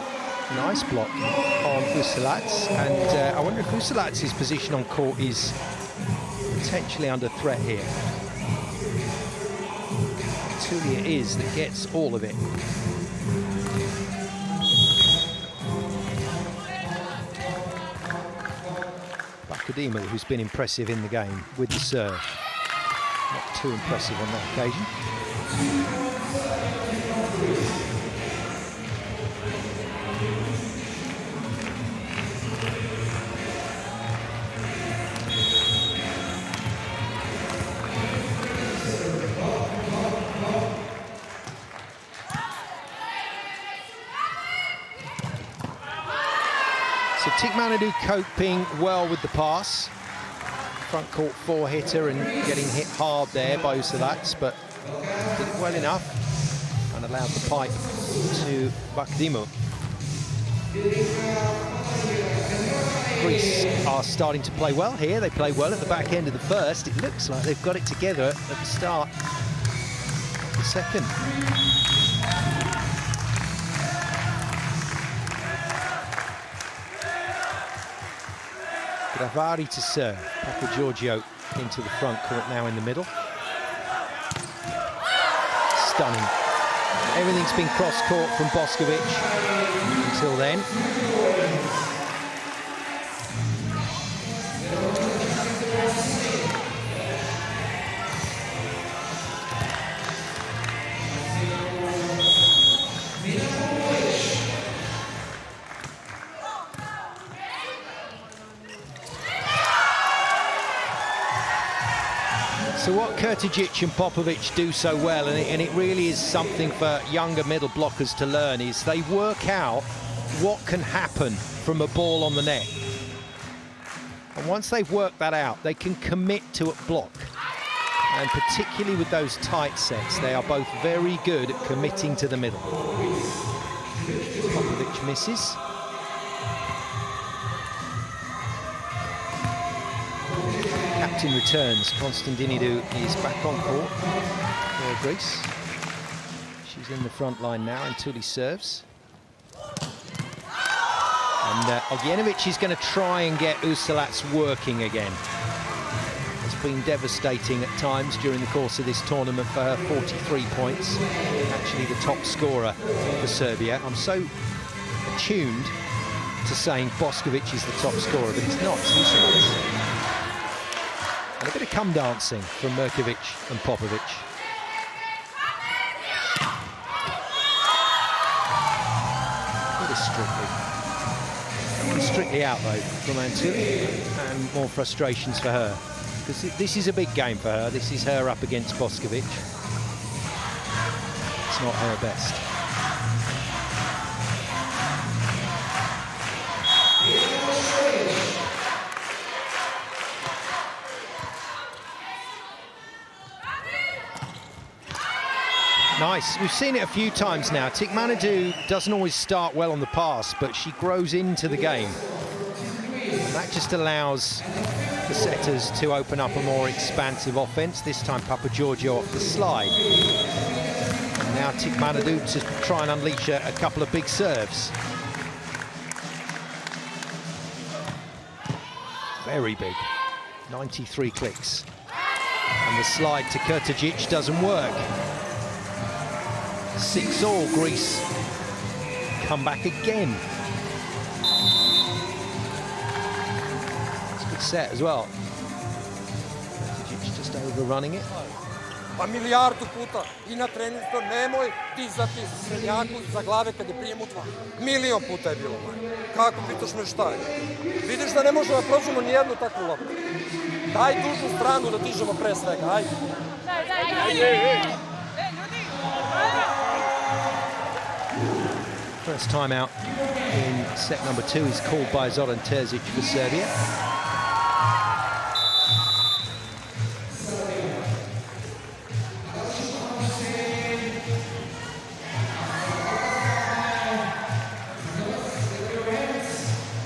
Nice block on Uselats, and I wonder if Uselats' position on court is potentially under threat here. Tulia it is that gets all of it. Bakadima, who's been impressive in the game with the serve. Not too impressive on that occasion. So Tikmanadu coping well with the pass. Front court four-hitter and getting hit hard there by Uselats, but did it well enough and allowed the pipe to Bakdimo. Greece are starting to play well here. They play well at the back end of the first. It looks like they've got it together at the start of the second. Gravari to serve. Papa Giorgio into the front court now in the middle. Stunning. Everything's been cross-court from Boskovic until then. So what Kurtajic and Popovic do so well, and it really is something for younger middle blockers to learn, is they work out what can happen from a ball on the net. And once they've worked that out, they can commit to a block. And particularly with those tight sets, they are both very good at committing to the middle. Popovic misses. Captain returns. Konstantinidou is back on court for Greece. She's in the front line now, and Tuli serves. And Ognjenovic is going to try and get Uselats working again. It's been devastating at times during the course of this tournament for her. 43 points, actually the top scorer for Serbia. I'm so attuned to saying Boskovic is the top scorer, but it's not, it's Uselats. And a bit of cum dancing from Merkovic and Popovic. Bit of Strictly. That one's Strictly out though from Antuli, and more frustrations for her. Because this is a big game for her. This is her up against Boskovic. It's not her best. Nice. We've seen it a few times now. Tikmanadu doesn't always start well on the pass, but she grows into the game. And that just allows the setters to open up a more expansive offense. This time Papa Giorgio off the slide. And now Tikmanadu to try and unleash a couple of big serves. Very big. 93 clicks. And the slide to Kurtajic doesn't work. 6-all, Greece come back again. It's a good set as well. Kurtajic just overrunning it. Pa milijardu puta i na treningu nemoj dizati srednjaku za glave kad je prijem u dva. Milion puta je bilo manje. Kako pitaš me šta je? Vidiš da ne možemo da prođemo nijednu takvu loptu. Daj dužnu stranu da dižemo pre svega, ajde. First time out in set number 2 is called by Zoran Terzic for Serbia.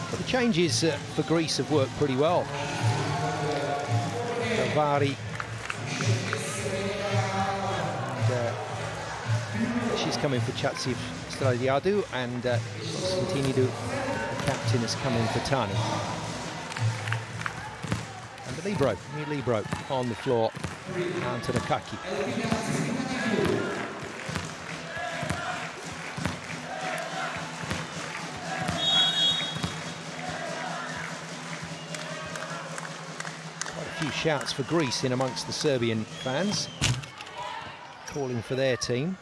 But the changes for Greece have worked pretty well. Gravari. She's come in for Chatsiv Stradiadu, and Constantinidou, the captain, has come in for Tani. And the new libero on the floor, Antonakaki. Quite a few shouts for Greece in amongst the Serbian fans, calling for their team.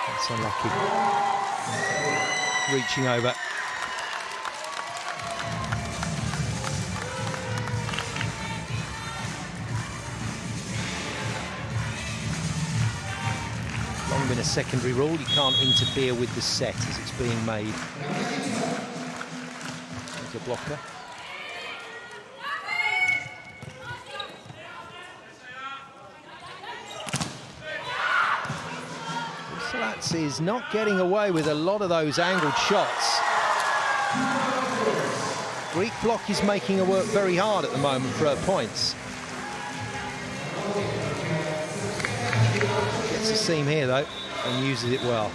That's unlucky. Reaching over. Long been a secondary rule, you can't interfere with the set as it's being made. There's a blocker. Is not getting away with a lot of those angled shots. Greek block is making her work very hard at the moment for her points. Gets a seam here though and uses it well.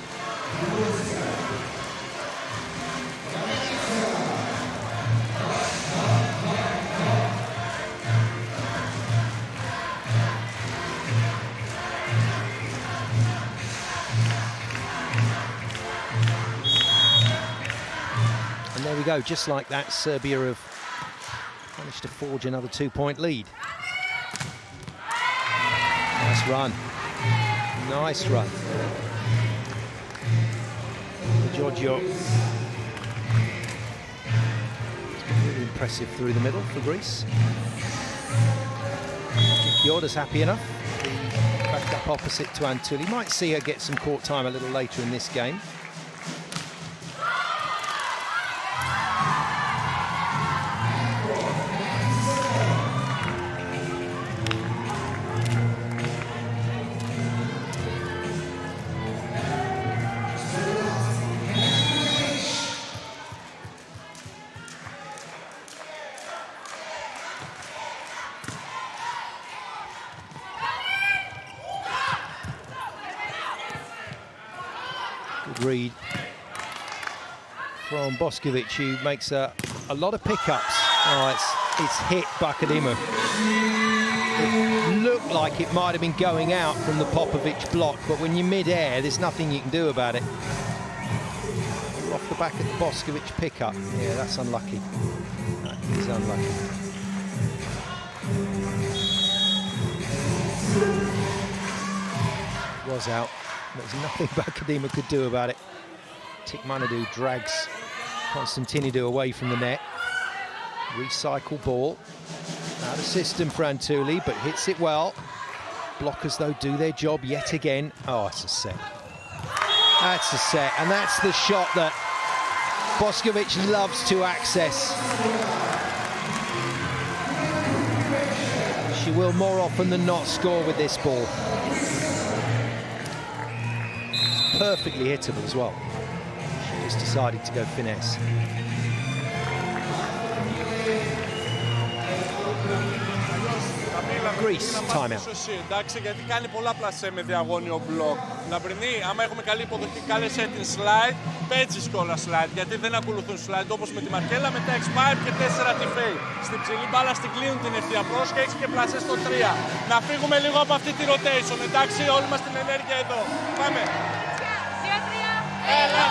There we go, just like that, Serbia have managed to forge another 2-point lead. Nice run. Nice run. Giorgio. Really impressive through the middle for Greece. Yorda's happy enough. Back up opposite to Antuli. Might see her get some court time a little later in this game. Read from Boskovic, who makes a lot of pickups. Oh, it's hit Bakadima. It looked like it might have been going out from the Popovic block, but when you're mid-air, there's nothing you can do about it. Off the back of the Boskovic pickup. Yeah, that's unlucky. That is unlucky. Was out. There's nothing Bakadima could do about it. Tikmanidou drags Constantinidou away from the net. Recycle ball. Out of system for Antuli, but hits it well. Blockers, though, do their job yet again. Oh, it's a set. That's a set, and that's the shot that Boskovic loves to access. She will more often than not score with this ball. Perfectly hittable as well. She just decided to go finesse. Greece, timeout. Εντάξει, γιατί κάνει πολλά πλασέ με διαγώνιο μπλοκ. Λαμπρινή, άμα έχουμε καλή υποδοχή, κάλεσέ την slide, παίζεις κιόλα slide, γιατί δεν ακολουθούν slide όπως με τη Μαρκέλα, μετά expire και 4 τη φέη. Στην ψηλή μπάλα στην κλείνουν την ευθεία προς και έχει και πλασέ στο 3. Να φύγουμε λίγο από αυτή τη rotation, εντάξει, όλη μας την ενέργεια εδώ. Πάμε. 2-3. Έλα.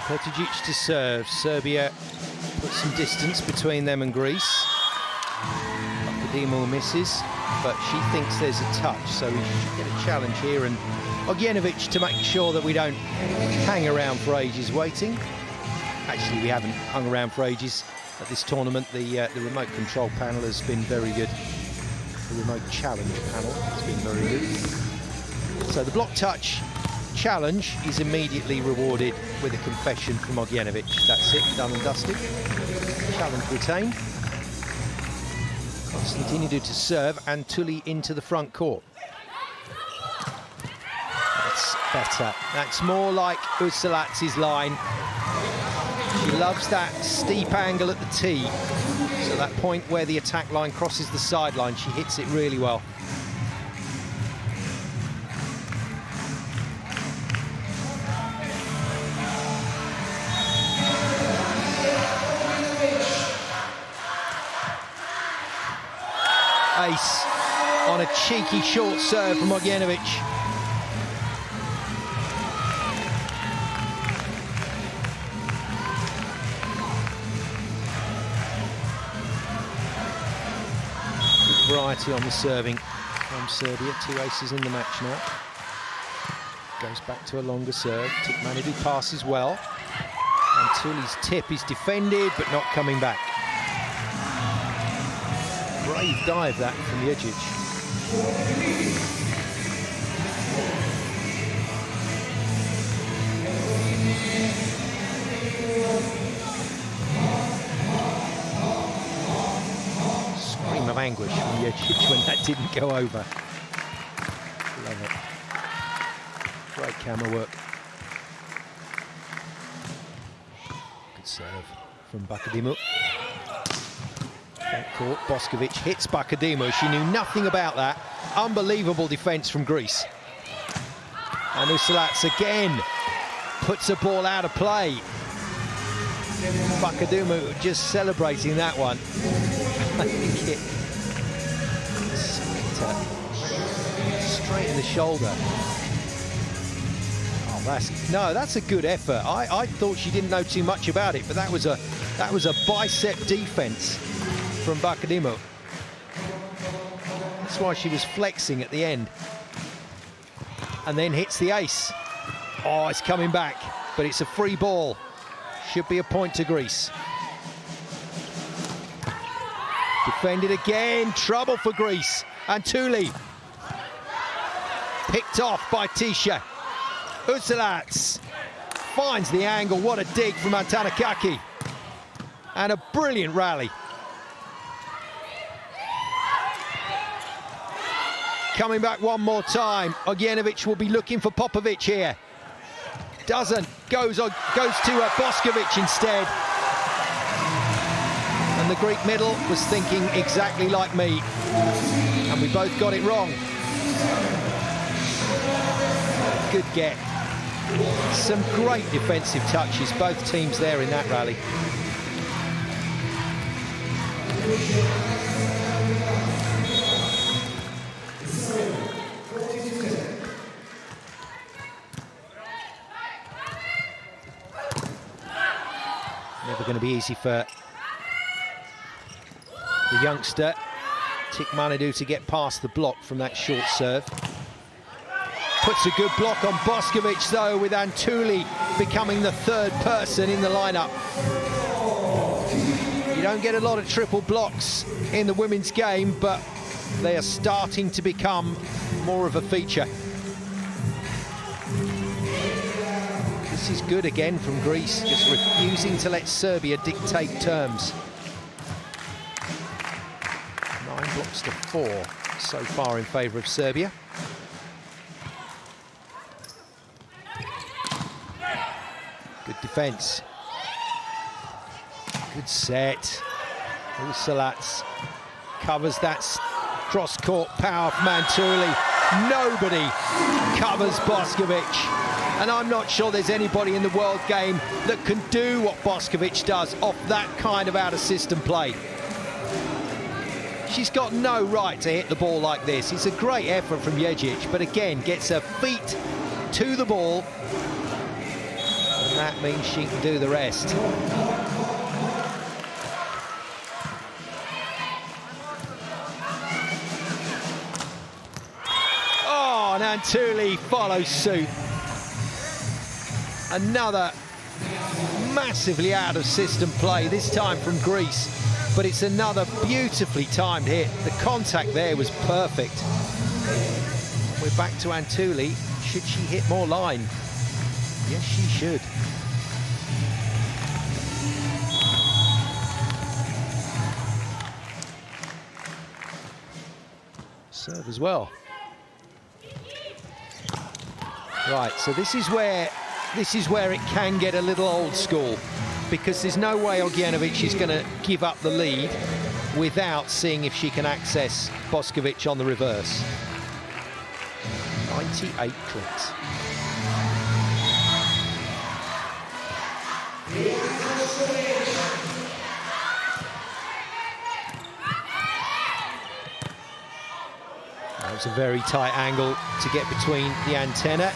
Pertugic to serve. Serbia put some distance between them and Greece. Bakadimo misses, but she thinks there's a touch, so we should get a challenge here. And Ognjenovic to make sure that we don't hang around for ages waiting. Actually, we haven't hung around for ages at this tournament. The remote control panel has been very good. The remote challenge panel has been very good. So the block touch challenge is immediately rewarded with a confession from Ognjenovic. That's it, done and dusted. Challenge retained. Konstantinidou to serve and Tully into the front court. That's better. That's more like Ursulats's line. She loves that steep angle at the tee. So that point where the attack line crosses the sideline, she hits it really well. Ace on a cheeky short serve from Ognjenovic. Good variety on the serving from Serbia. 2 aces in the match now. Goes back to a longer serve. Tikmanidou passes well. And Tully's tip is defended but not coming back. Brave dive that from Jedzic. Scream of anguish from Jedzic when that didn't go over. Love it. Great camera work. Good serve from Bakadimu. Front court, Boskovic hits Bakadimu. She knew nothing about that. Unbelievable defence from Greece. And Usulats again puts a ball out of play. Bakadimu just celebrating that one. I think it straight in the shoulder. Oh, that's a good effort. I thought she didn't know too much about it, but that was a bicep defence from Bakadimu. That's why she was flexing at the end. And then hits the ace. Oh, it's coming back, but it's a free ball. Should be a point to Greece. Defended again, trouble for Greece. And Tully picked off by Tisha. Usulats finds the angle. What a dig from Antanakaki. And a brilliant rally. Coming back one more time. Ognjenovic will be looking for Popovic here. Doesn't. Goes to Boskovic instead. And the Greek middle was thinking exactly like me. And we both got it wrong. Good get. Some great defensive touches, both teams there in that rally. Never going to be easy for the youngster, Tikmanidou, to get past the block from that short serve. Puts a good block on Boskovic, though, with Antuli becoming the third person in the lineup. You don't get a lot of triple blocks in the women's game, but they are starting to become more of a feature. This is good again from Greece, just refusing to let Serbia dictate terms. 9 blocks to 4 so far in favour of Serbia. Good defence. Good set. Usulats covers that cross-court power from Antuli. Nobody covers Boskovic. And I'm not sure there's anybody in the world game that can do what Boskovic does off that kind of out-of-system play. She's got no right to hit the ball like this. It's a great effort from Jedzic, but again, gets her feet to the ball. And that means she can do the rest. Oh, and Antuli follows suit. Another massively out-of-system play, this time from Greece. But it's another beautifully timed hit. The contact there was perfect. we're back to Antuli. Should she hit more line? Yes, she should. Serve as well. Right, so this is where it can get a little old school, because there's no way Ognjenovic is going to give up the lead without seeing if she can access Boskovic on the reverse. 98 clicks. That was a very tight angle to get between the antenna.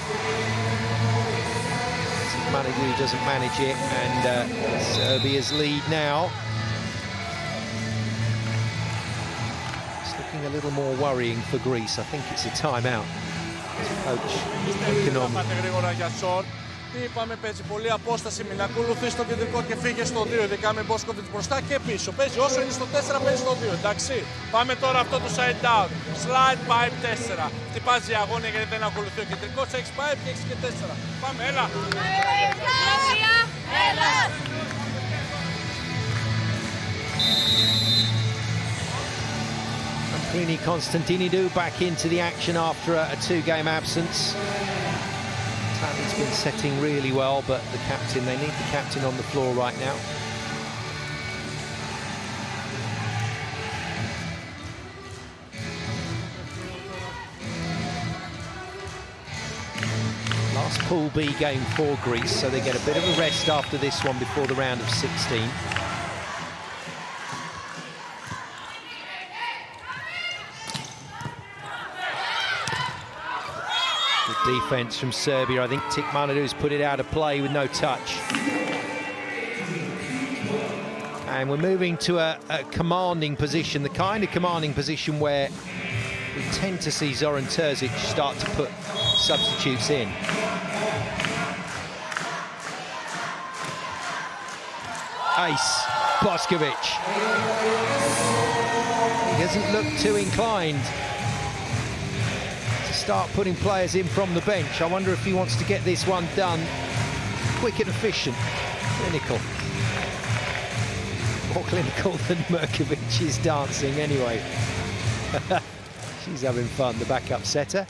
Managui doesn't manage it, and Serbia's lead now. It's looking a little more worrying for Greece. I think it's a timeout. Coach Econom. Τι είπαμε, παίζει πολλή απόσταση, μην ακολουθεί στο κεντρικό και φύγε στο 2, ειδικά με Boskovic μπροστά και πίσω. Παίζει όσο είναι στο 4, παίζει στο 2, εντάξει. Πάμε τώρα αυτό το side down. Slide pipe 4. Χτυπάς διαγώνια γιατί δεν ακολουθεί ο κεντρικός, έχεις pipe και έχεις και 4. Πάμε, έλα. Έλα. Plini Constantinidou back into the action after a 2-game absence. Tali's been setting really well, but the captain, they need the captain on the floor right now. Last Pool B game for Greece, so they get a bit of a rest after this one before the round of 16. Defense from Serbia. I think Tikmanidou's put it out of play with no touch. And we're moving to a commanding position, the kind of commanding position where we tend to see Zoran Terzic start to put substitutes in. Ace, Boskovic. He doesn't look too inclined start putting players in from the bench. I wonder if he wants to get this one done quick and efficient. Clinical. More clinical than Merkovic's dancing anyway. She's having fun, the backup setter.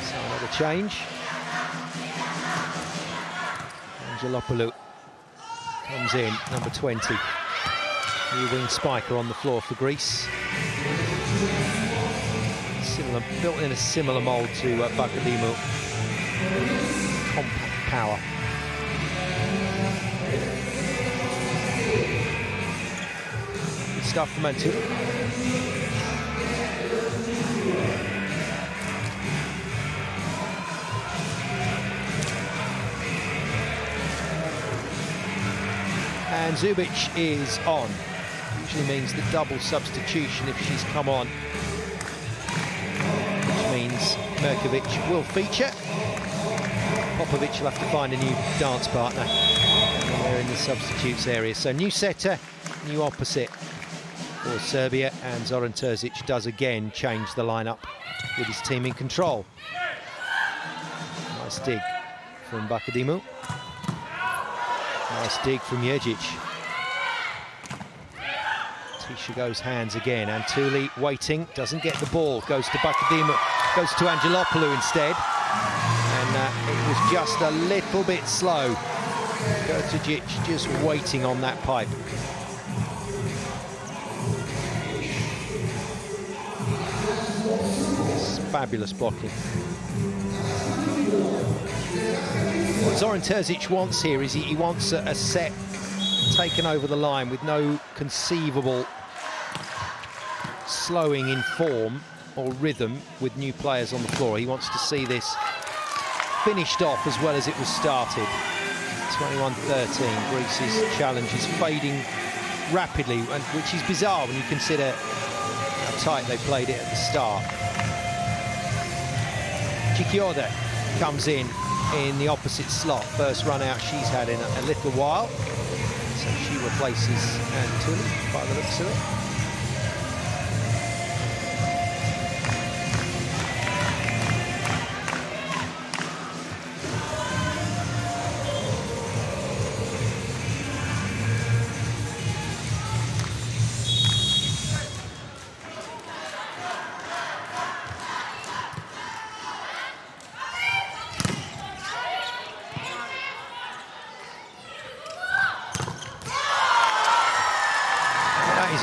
So another change. Angelopoulou comes in, number 20. New wing spiker on the floor for Greece. Similar, built in a similar mould to Bakadimou. Compact power. Good stuff from Antuli. And Zubic is on. Usually means the double substitution if she's come on, which means Merkovic will feature. Popovic will have to find a new dance partner when they're in the substitutes area. So new setter, new opposite for Serbia, and Zoran Terzic does again change the lineup with his team in control. Nice dig from Bakadimou. Nice dig from Jergic. Tisha goes hands again. Antuli waiting, doesn't get the ball. Goes to Bakadimou, goes to Angelopoulou instead. And it was just a little bit slow. Jergic just waiting on that pipe. It's fabulous blocking. What Zoran Terzic wants here is he wants a set taken over the line with no conceivable slowing in form or rhythm with new players on the floor. He wants to see this finished off as well as it was started. 21-13, Greece's challenge is fading rapidly, which is bizarre when you consider how tight they played it at the start. Chikiode comes in the opposite slot. First run out she's had in a little while. So she replaces Antuli by the looks of it.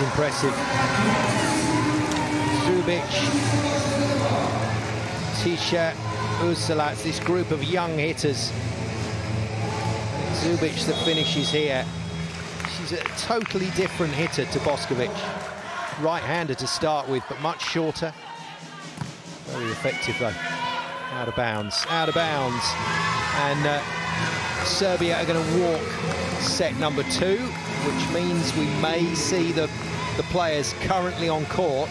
is impressive. Zubic, Tisha, Ursulac, this group of young hitters. Zubic that finishes here. She's a totally different hitter to Boskovic. Right-hander to start with, but much shorter. Very effective though. Out of bounds, out of bounds. And Serbia are going to walk set number 2, which means we may see the players currently on court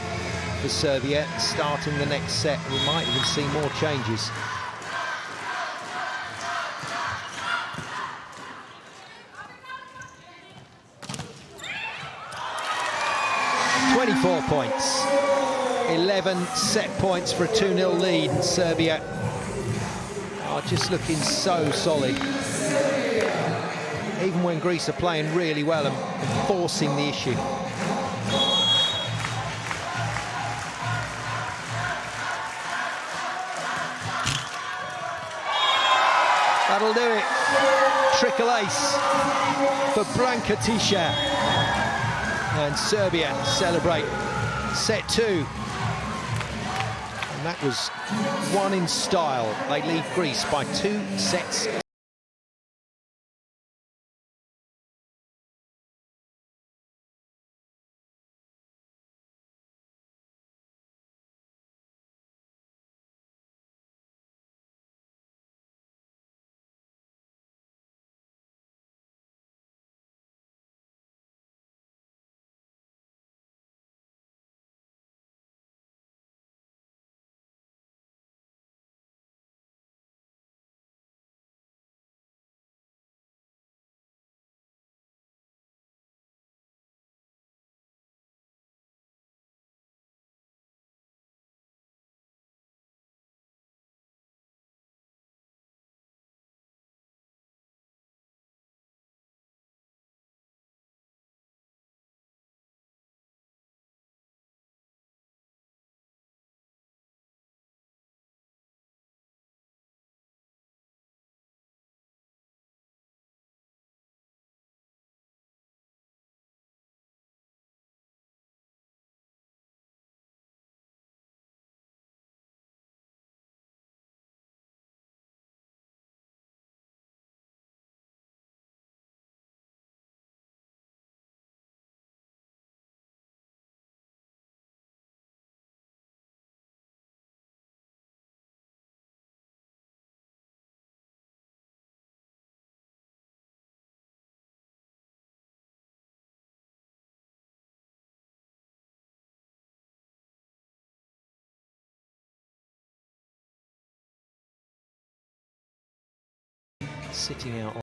for Serbia starting the next set. We might even see more changes. .24 points. 11 set points for a 2-0 lead. And Serbia are just looking so solid. Even when Greece are playing really well and forcing the issue. That'll do it. Triple ace for Branka Tisha. And Serbia celebrate set 2. And that was one in style. They lead Greece by 2 sets. Sitting out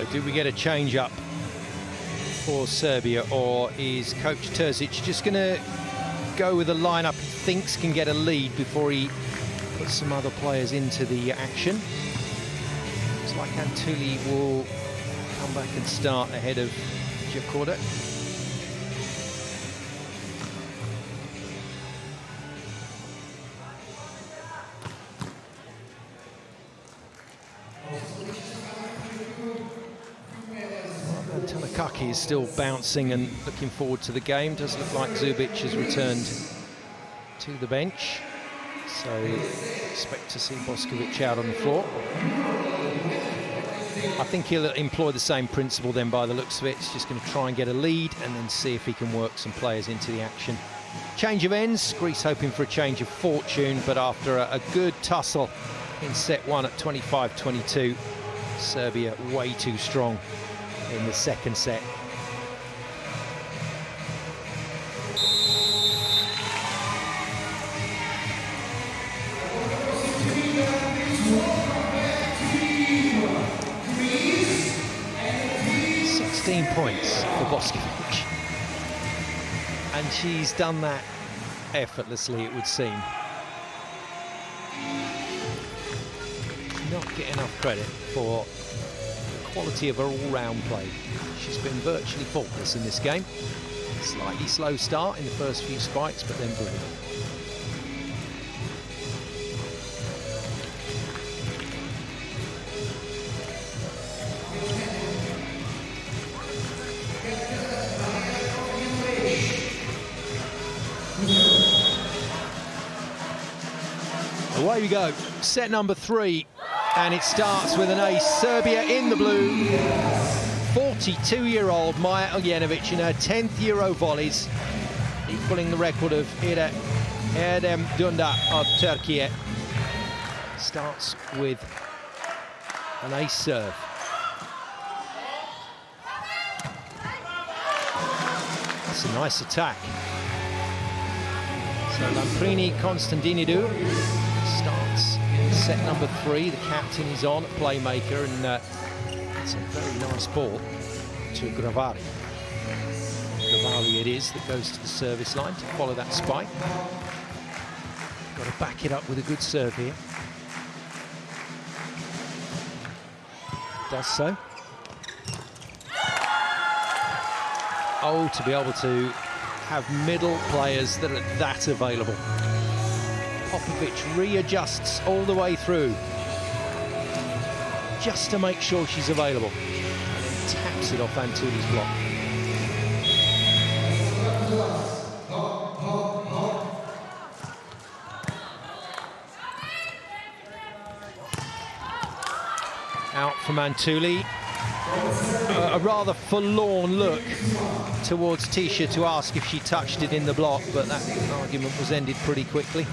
So do we get a change up for Serbia, or is Coach Terzic just going to go with a lineup he thinks can get a lead before he puts some other players into the action? Looks like Antuli will come back and start ahead of Djurgården. Tanakaki is still bouncing and looking forward to the game. Does look like Zubic has returned to the bench, so expect to see Boskovic out on the floor. I think he'll employ the same principle then by the looks of it. He's just going to try and get a lead and then see if he can work some players into the action. Change of ends, Greece hoping for a change of fortune, but after a good tussle in set one at 25-22, Serbia way too strong in the second set. Points for Boskovic, and she's done that effortlessly, it would seem. Not get enough credit for the quality of her all-round play. She's been virtually faultless in this game. Slightly slow start in the first few spikes, but then brilliant. Away we go, set number 3, and it starts with an ace. Serbia in the blue. 42-year-old Maja Ognjenovic in her 10th EuroVolleys, equaling the record of Erdem Dunda of Turkey. Starts with an ace serve. That's a nice attack. So Lamprini Konstantinidou starts set number 3. The captain is on at playmaker, and it's a very nice ball to Gravari. Gravari it is that goes to the service line to follow that spike. Got to back it up with a good serve here. Does so. Oh, to be able to have middle players that are that available. Popovic readjusts all the way through just to make sure she's available, and then taps it off Antuli's block. Out from Antuli. A rather forlorn look towards Tisha to ask if she touched it in the block, but that argument was ended pretty quickly.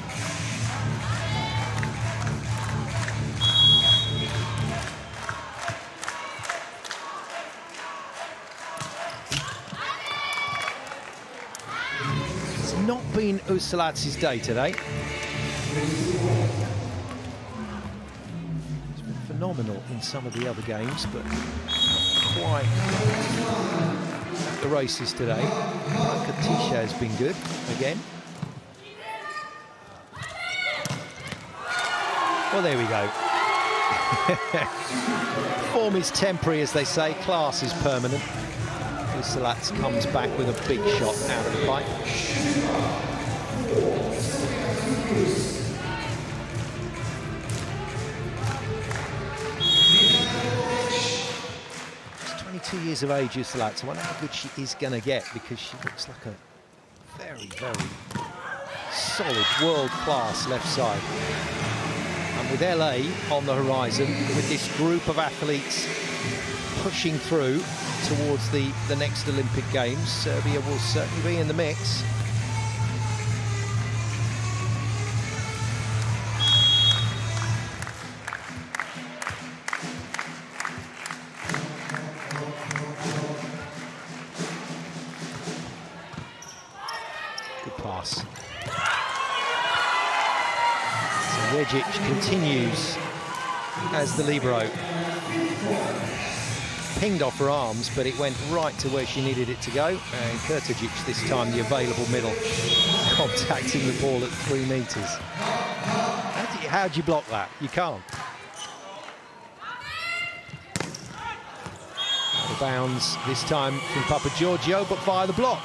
It's not been Usalatsi's day today. It's been phenomenal in some of the other games, but quite at the races today. Tisha has been good again. Well, there we go. Form is temporary, as they say. Class is permanent. Usalats comes back with a big shot out of the pipe. 22 years of age, Usalats. I wonder how good she is going to get, because she looks like a very, very solid, world-class left side. And with LA on the horizon, with this group of athletes pushing through towards the next Olympic Games, Serbia will certainly be in the mix. Pass. So Regic continues as the libero. pinged off her arms, but it went right to where she needed it to go. And Kurtajic this time, the available middle, contacting the ball at 3 metres. How do you block that? You can't. The bounds this time from Papagiorgio, but via the block.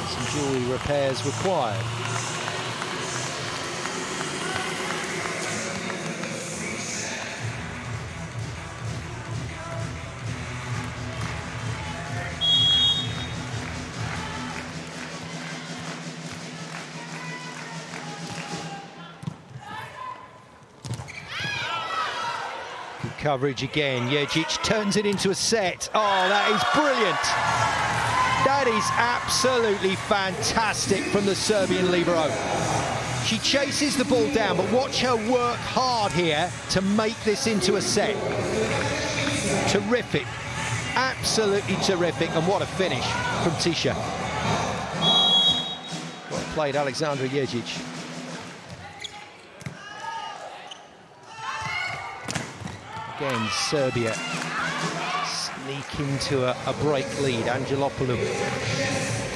Some jewellery repairs required. Coverage again. Ježić turns it into a set. Oh, that is brilliant. That is absolutely fantastic from the Serbian libero. She chases the ball down, but watch her work hard here to make this into a set. Terrific. Absolutely terrific. And what a finish from Tisha. Well played, Alexandra Ježić. Again, Serbia sneak into a break lead. Angelopoulou,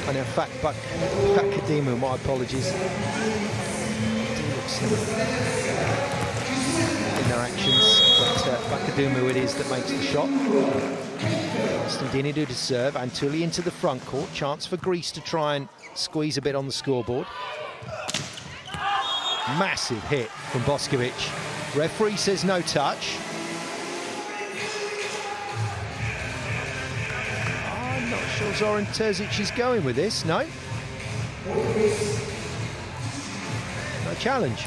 and in fact, Bakadimu, my apologies. In their actions, but Bakadimu it is that makes the shot. Constantinidu to serve. Antuli into the front court. Chance for Greece to try and squeeze a bit on the scoreboard. Massive hit from Boskovic. Referee says no touch. Sure Zoran Terzic is going with this, no? No challenge.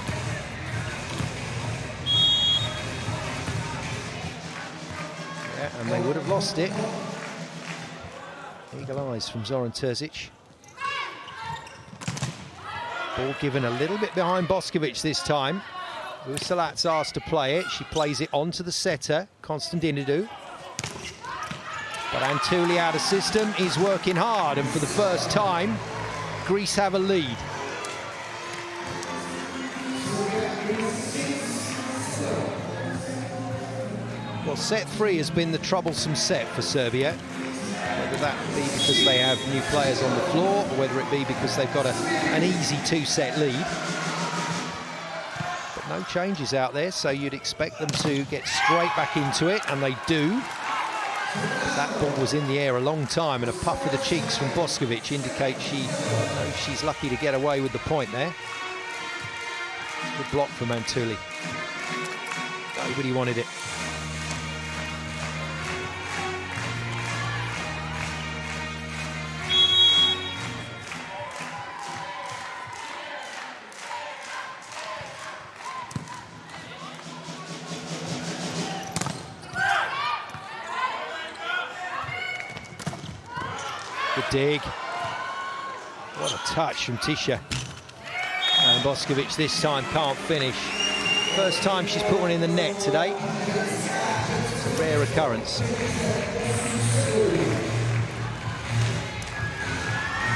Yeah, and they would have lost it. Eagle eyes from Zoran Terzic. Ball given a little bit behind Boskovic this time. Usalat's asked to play it. She plays it onto the setter, Constantinidu. But Antuli out of system is working hard, and for the first time, Greece have a lead. Well, set 3 has been the troublesome set for Serbia. Whether that be because they have new players on the floor, or whether it be because they've got an easy 2-set lead. But no changes out there, so you'd expect them to get straight back into it, and they do. That ball was in the air a long time, and a puff of the cheeks from Boskovic indicates she's lucky to get away with the point there. Good block from Antuli. Nobody wanted it. Dig. What a touch from Tisha. And Boskovic this time can't finish. First time she's put one in the net today. It's a rare occurrence.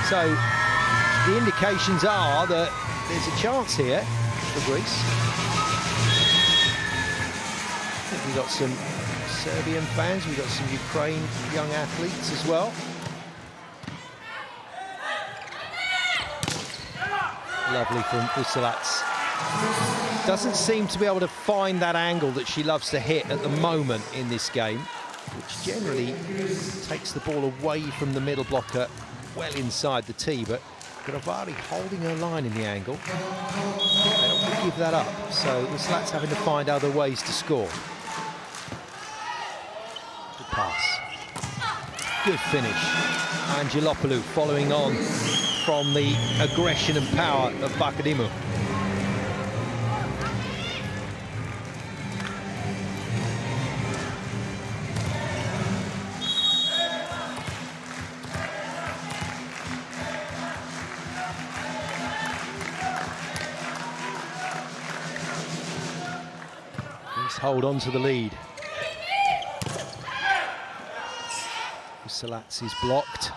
So the indications are that there's a chance here for Greece. We've got some Serbian fans, we've got some Ukraine young athletes as well. Lovely from Usalats. Doesn't seem to be able to find that angle that she loves to hit at the moment in this game, which generally takes the ball away from the middle blocker well inside the tee, but Gravari holding her line in the angle. They don't give that up, so Usalats having to find other ways to score. Good pass. Good finish. Angelopoulou following on from the aggression and power of Bakadimu. Please hold on to the lead. Usalats is blocked.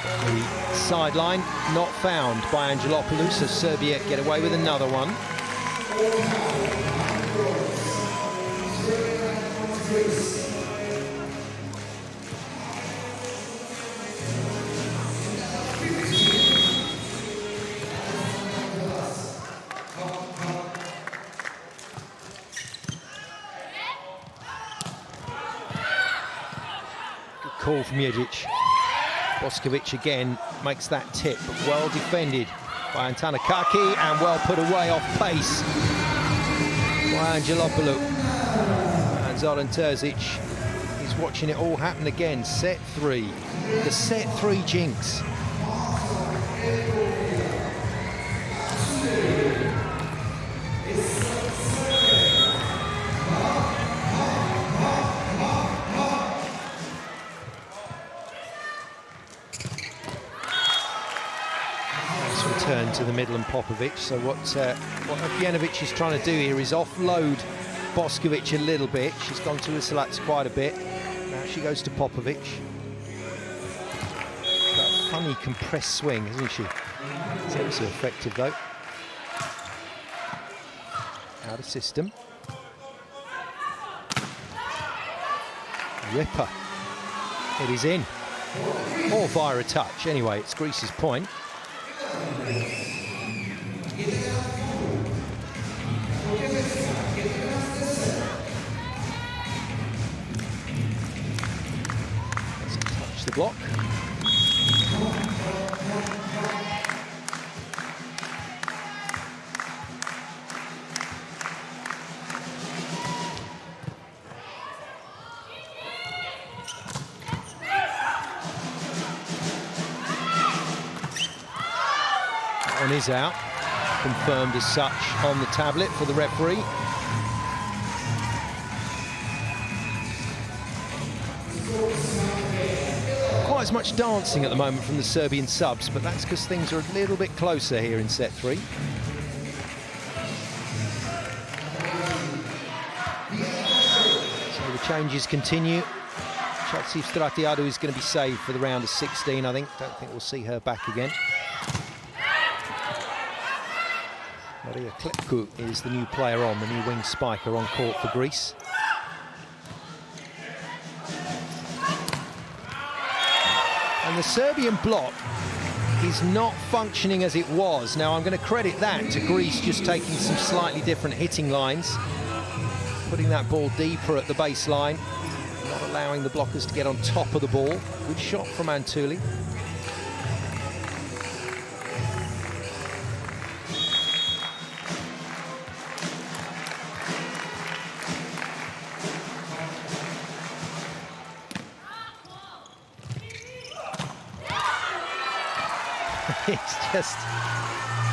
The sideline not found by Angelopoulou, so Serbia get away with another one. Call from Jedzic. Boskovic again makes that tip, but well defended by Antanakaki and well put away off pace by Angelopoulos. And Zoran Terzic is watching it all happen again. Set 3, the set 3 jinx. Turn to the middle and Popovic. So what Jenovic is trying to do here is offload Boskovic a little bit. She's gone to Usilats quite a bit. Now she goes to Popovic. Got a funny compressed swing, isn't she? So effective though. Out of system. Ripper. It is in. Or via a touch. Anyway, it's Greece's point. Touch the block. One is out, confirmed as such on the tablet for the referee. Quite as much dancing at the moment from the Serbian subs, but that's because things are a little bit closer here in set 3. So the changes continue. Chelsea Stratiadou is going to be saved for the round of 16, I think. Don't think we'll see her back again. Maria Klepku is the new player on, the new wing spiker on court for Greece. And the Serbian block is not functioning as it was. Now I'm going to credit that to Greece just taking some slightly different hitting lines, putting that ball deeper at the baseline, not allowing the blockers to get on top of the ball. Good shot from Antuli. It's just,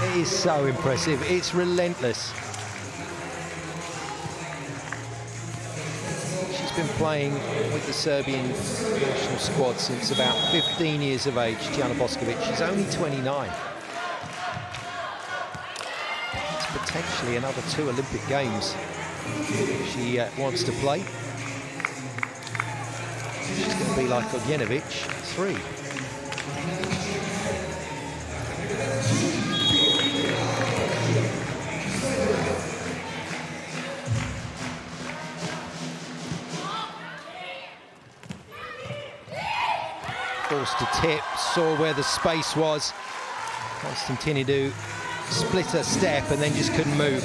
it is so impressive. It's relentless. She's been playing with the Serbian national squad since about 15 years of age, Tijana Boskovic. She's only 29. It's potentially another 2 Olympic Games she wants to play. She's going to be like Ognjenovic, 3. Forced to tip, saw where the space was. Constantinidou split her step and then just couldn't move.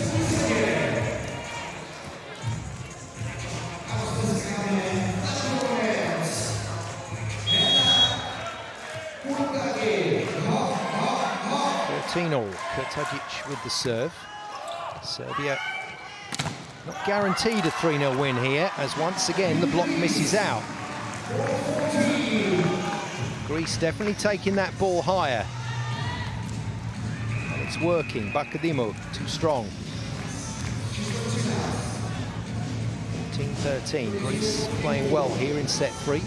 All. Kurtagic with the serve. Serbia not guaranteed a 3-0 win here, as once again the block misses out. Greece definitely taking that ball higher. And it's working. Bakadimo too strong. 14-13. Greece playing well here in set 3.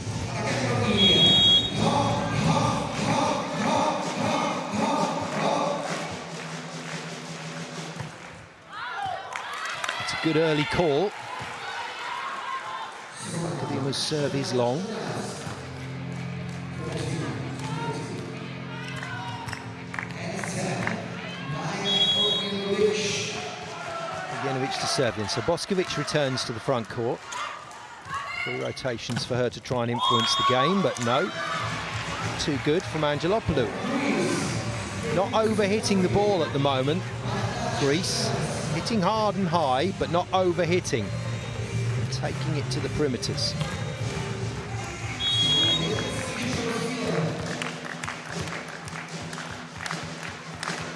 Good early call. Bakadimo's serve is long. Jenovic to serve in. So Boskovic returns to the front court. 3 rotations for her to try and influence the game, but no. Too good from Angelopoulou. Not over-hitting the ball at the moment. Greece hitting hard and high, but not over-hitting. Taking it to the perimeters.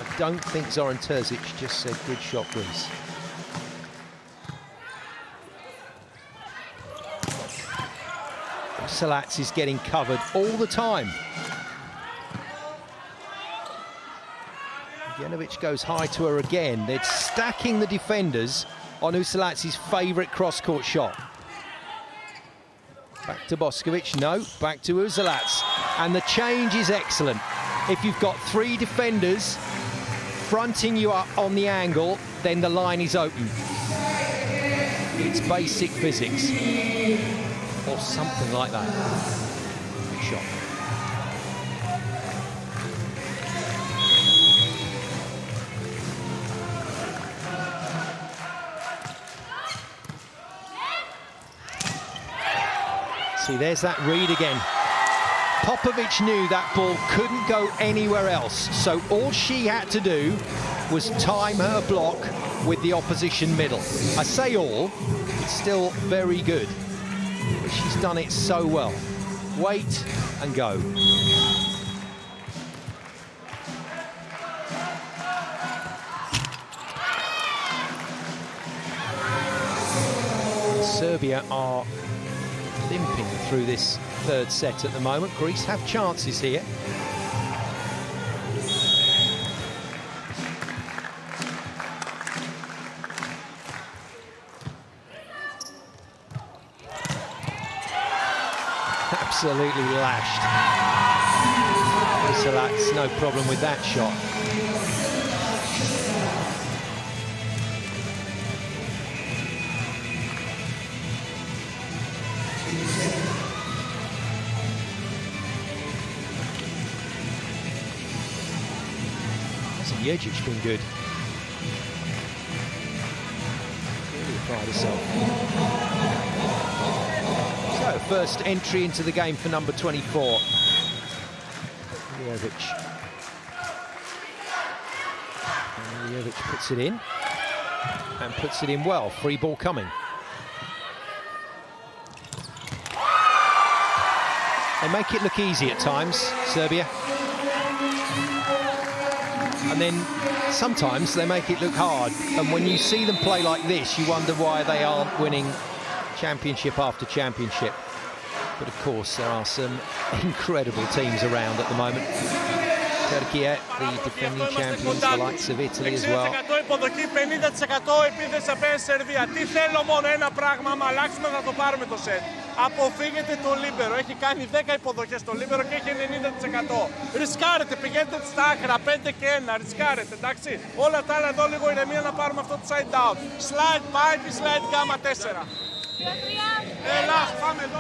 I don't think Zoran Terzic just said good shot, Greece. Salats is getting covered all the time. Janovic goes high to her again. They're stacking the defenders on Usalats's favourite cross-court shot. Back to Boskovic, no, back to Usalats. And the change is excellent. If you've got 3 defenders fronting you up on the angle, then the line is open. It's basic physics. Or something like that. Good shot. See, there's that read again. Popovic knew that ball couldn't go anywhere else, so all she had to do was time her block with the opposition middle. I say all, it's still very good. But she's done it so well. Wait and go. Serbia are limping through this 3rd set at the moment. Greece have chances here. Absolutely lashed. Salats, no problem with that shot. Hasn't Jejic been good? Really applied herself. So, first entry into the game for number 24. Miljovic. And Miljovic puts it in. And puts it in well. Free ball coming. They make it look easy at times, Serbia. And then sometimes they make it look hard. And when you see them play like this, you wonder why they aren't winning championship after championship. But of course there are some incredible teams around at the moment. Turkey, the defending champions, the likes of Italy as well. 60% υποδοχή, 50% επίθεση απέναντι στη Σερβία. Τι θέλω μόνο ένα πράγμα, άμα αλλάξουμε θα το πάρουμε το σετ. Αποφύγετε το λίμπερο. Έχει κάνει 10 υποδοχές στο λίμπερο και έχει 90%. Ρισκάρετε, πηγαίνετε στα άκρα, 5 και 1, ρισκάρετε, εντάξει. Όλα τα άλλα εδώ λίγο ηρεμία να πάρουμε αυτό το side out. Slide pipe, slide gamma 4.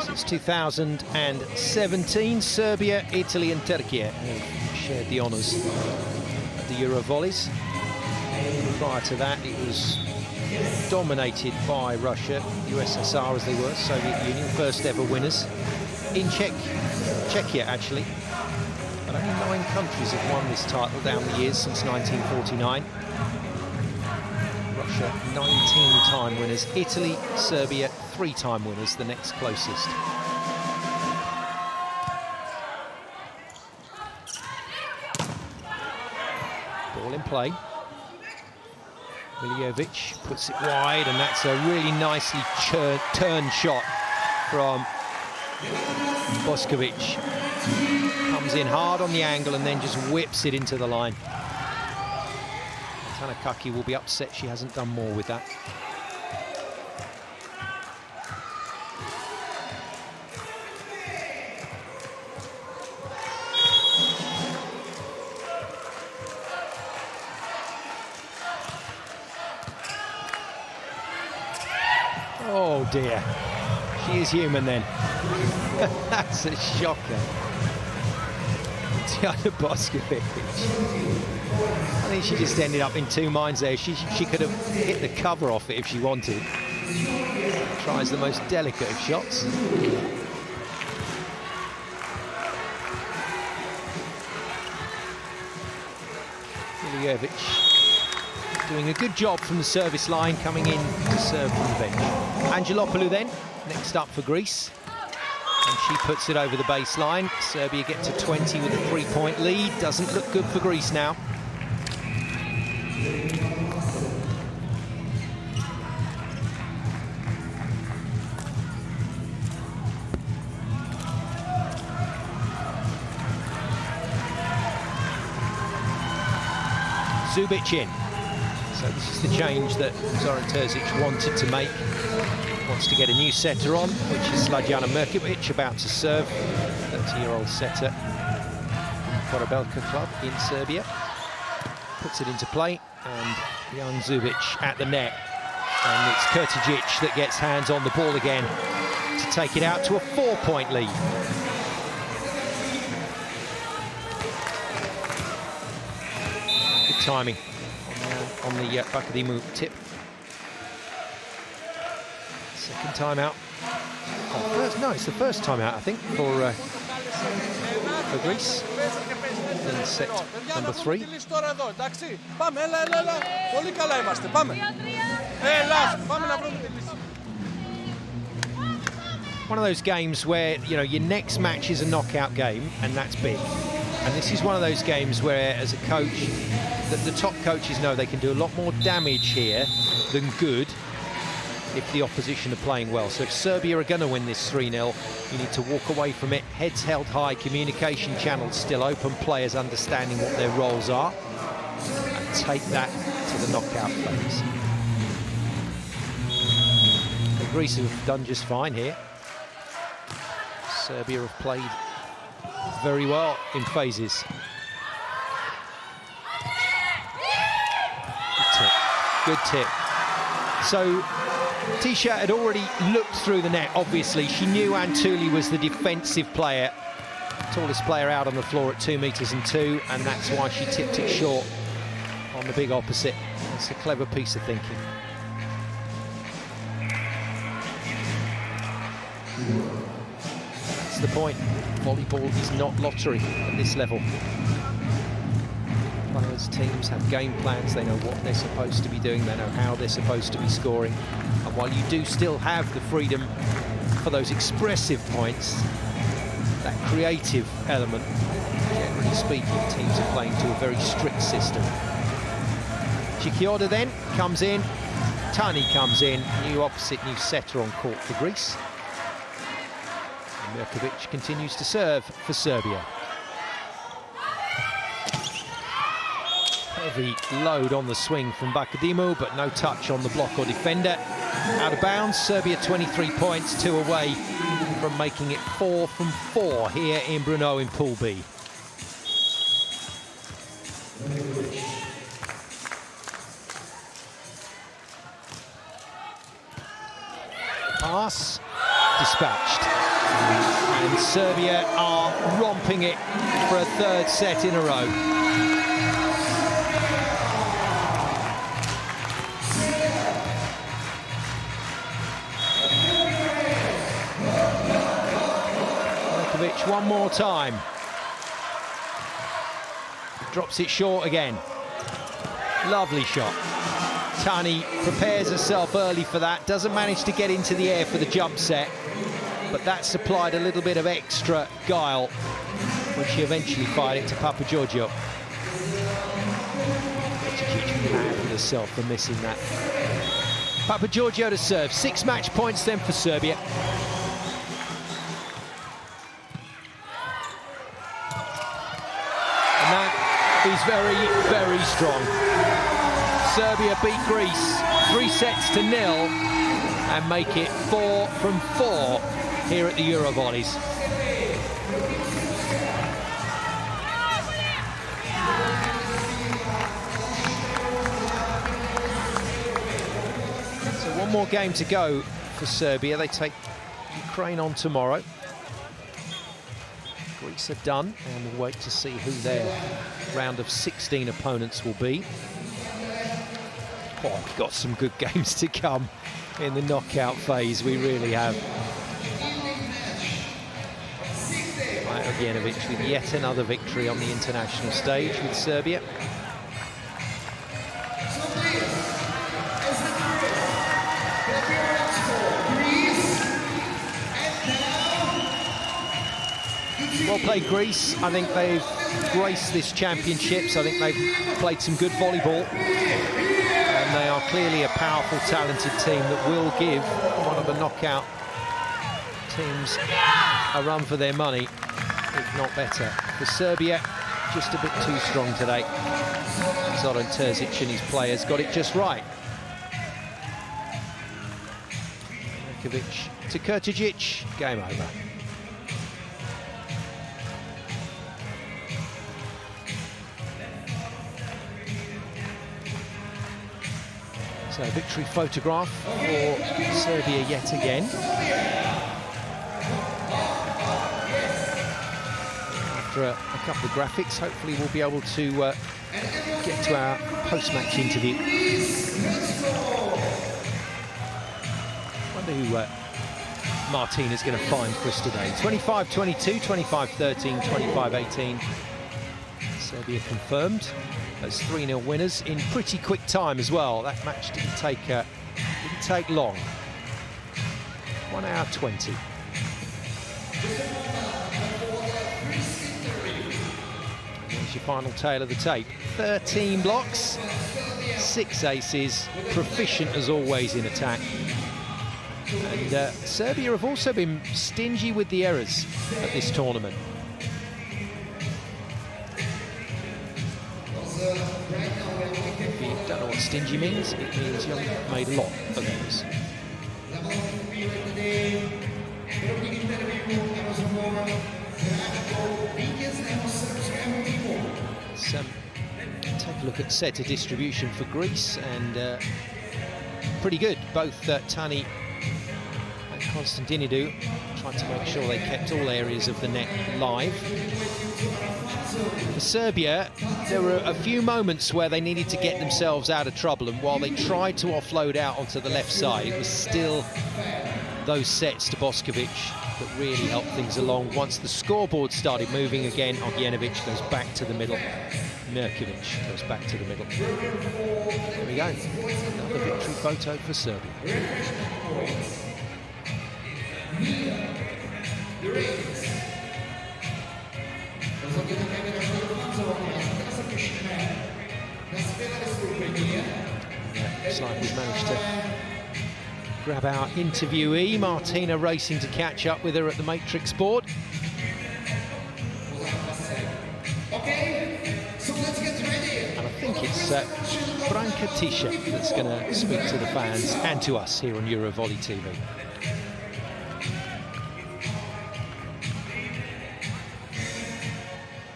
Since 2017, Serbia, Italy and Turkey have shared the honours of the EuroVolleys. Prior to that, it was dominated by Russia, USSR as they were, Soviet Union, first ever winners. In Czechia, actually. But only 9 countries have won this title down the years since 1949. Russia, 19-time winners. Italy, Serbia, 3-time winners, the next closest. Ball in play. Miljovic puts it wide, and that's a really nicely turned shot from Boskovic. Comes in hard on the angle and then just whips it into the line. Tanakaki will be upset she hasn't done more with that. Oh dear, she is human then. That's a shocker. Diana Boskovic. I think she just ended up in 2 minds there. She could have hit the cover off it if she wanted. Tries the most delicate of shots. Ilijevic doing a good job from the service line, coming in to serve from the bench. Angelopoulou then, next up for Greece. And she puts it over the baseline. Serbia get to 20 with a 3-point lead. Doesn't look good for Greece now. Zubic in. So this is the change that Zoran Terzic wanted to make. Wants to get a new setter on, which is Slađana Merkovic, about to serve. 30-year-old setter from Korabelka club in Serbia. Puts it into play, and young Zubic at the net. And it's Kurtijic that gets hands on the ball again to take it out to a 4-point lead. Good timing on the Bakadimu tip. Second timeout. No, it's the first timeout, I think, for Greece. In set number 3. One of those games where, you know, your next match is a knockout game, and that's big. And this is one of those games where, as a coach, the top coaches know they can do a lot more damage here than good if the opposition are playing well. So if Serbia are going to win this 3-0, you need to walk away from it, heads held high, communication channels still open, players understanding what their roles are, and take that to the knockout phase. And Greece have done just fine here. Serbia have played very well in phases. Good tip. Good tip. So Tisha had already looked through the net, obviously. She knew Antuli was the defensive player, tallest player out on the floor at 2 meters and 2, and that's why she tipped it short on the big opposite. It's a clever piece of thinking. That's the point. Volleyball is not lottery at this level. Players, teams have game plans, they know what they're supposed to be doing, they know how they're supposed to be scoring. And while you do still have the freedom for those expressive points, that creative element, generally speaking, teams are playing to a very strict system. Chikioda then comes in, Tani comes in, new opposite, new setter on court for Greece. And Merkovic continues to serve for Serbia. Heavy load on the swing from Bakadimu, but no touch on the block or defender. Out of bounds, Serbia 23 points, 2 away from making it 4 from 4 here in Brno in Pool B. Pass, dispatched. And Serbia are romping it for a 3rd set in a row. One more time. Drops it short again. Lovely shot. Tani prepares herself early for that. Doesn't manage to get into the air for the jump set, but that supplied a little bit of extra guile when she eventually fired it to Papagiorgio. Mad with herself for missing that. Papagiorgio to serve. 6 match points then for Serbia. Is very, very strong. Serbia beat Greece 3-0 and make it 4 from 4 here at the EuroVolleys. So one more game to go for Serbia. They take Ukraine on tomorrow. Greece are done, and we'll wait to see who their round of 16 opponents will be. Oh, we've got some good games to come in the knockout phase. We really have. Ogljenovic with yet another victory on the international stage with Serbia. Well played, Greece. I think they've graced this championships. I think they've played some good volleyball. And they are clearly a powerful, talented team that will give one of the knockout teams a run for their money, if not better. For Serbia, just a bit too strong today. Zoran Terzic and his players got it just right. Markovic to Kurtajic, game over. So victory photograph for Serbia yet again. After a couple of graphics, hopefully we'll be able to get to our post-match interview. Wonder who Martina's going to find for us today. 25-22, 25-13, 25-18. Serbia confirmed as 3-0 winners in pretty quick time as well. That match didn't take long. 1 hour 20. Here's your final tale of the tape. 13 blocks, 6 aces, proficient as always in attack. And Serbia have also been stingy with the errors at this tournament. If you don't know what stingy means, it means you haven't made a lot of errors. So, take a look at setter distribution for Greece, and pretty good. Both Tani and Konstantinidou tried to make sure they kept all areas of the net live. For Serbia, there were a few moments where they needed to get themselves out of trouble, and while they tried to offload out onto the left side, it was still those sets to Boskovic that really helped things along. Once the scoreboard started moving again, Ogljenovic goes back to the middle, Markovic goes back to the middle. There we go, another victory photo for Serbia. Looks like we've managed to grab our interviewee, Martina racing to catch up with her at the matrix board. And I think it's Branka Tisha that's going to speak to the fans and to us here on EuroVolley TV.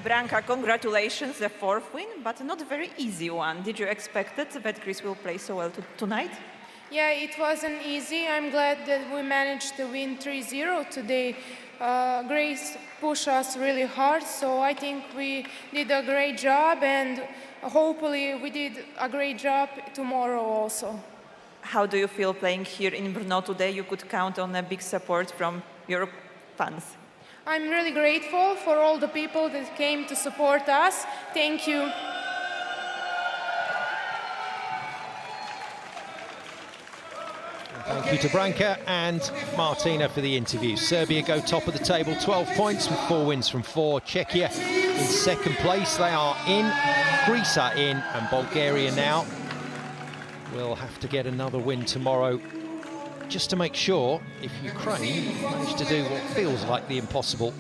Branka, congratulations, the 4th win, but not a very easy one. Did you expect it, that Greece will play so well tonight? Yeah, it wasn't easy. I'm glad that we managed to win 3-0 today. Greece pushed us really hard, so I think we did a great job, and hopefully we did a great job tomorrow also. How do you feel playing here in Brno today? You could count on a big support from your fans. I'm really grateful for all the people that came to support us. Thank you. Thank you to Branka and Martina for the interview. Serbia go top of the table, 12 points with 4 wins from 4. Czechia in 2nd place, they are in. Greece are in, and Bulgaria now will have to get another win tomorrow just to make sure if Ukraine manage to do what feels like the impossible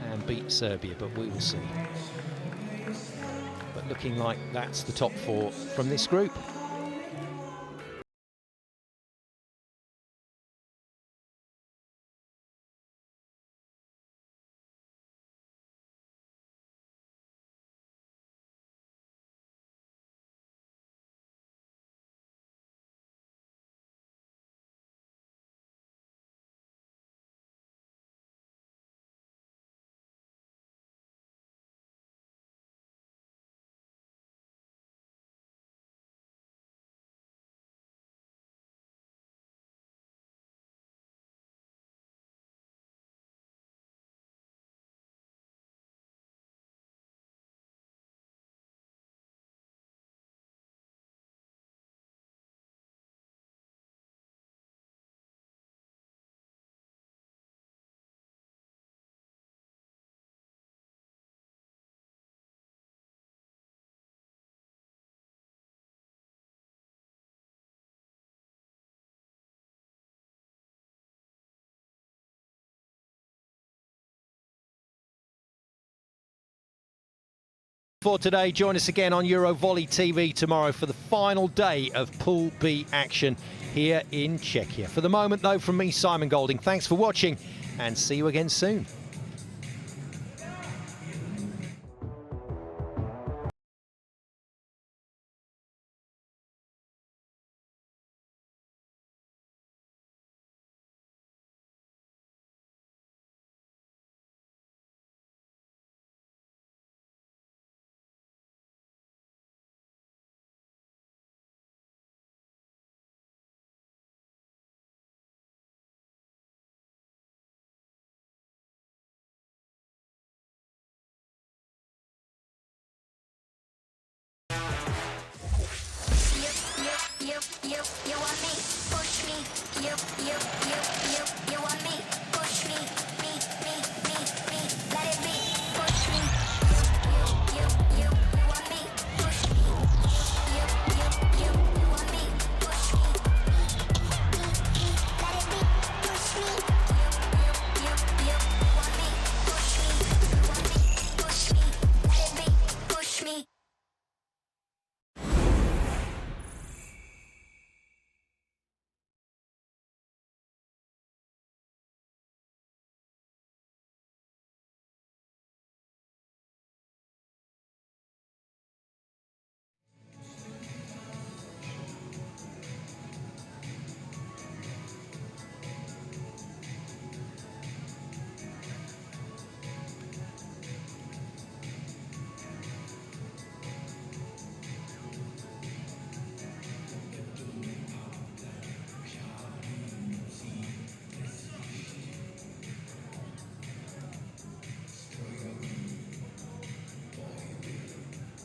and beat Serbia, but we will see. But looking like that's the top 4 from this group. For today, join us again on EuroVolley TV tomorrow for the final day of Pool B action here in Czechia. For the moment, though, from me, Simon Golding, thanks for watching and see you again soon. You want me, push me, you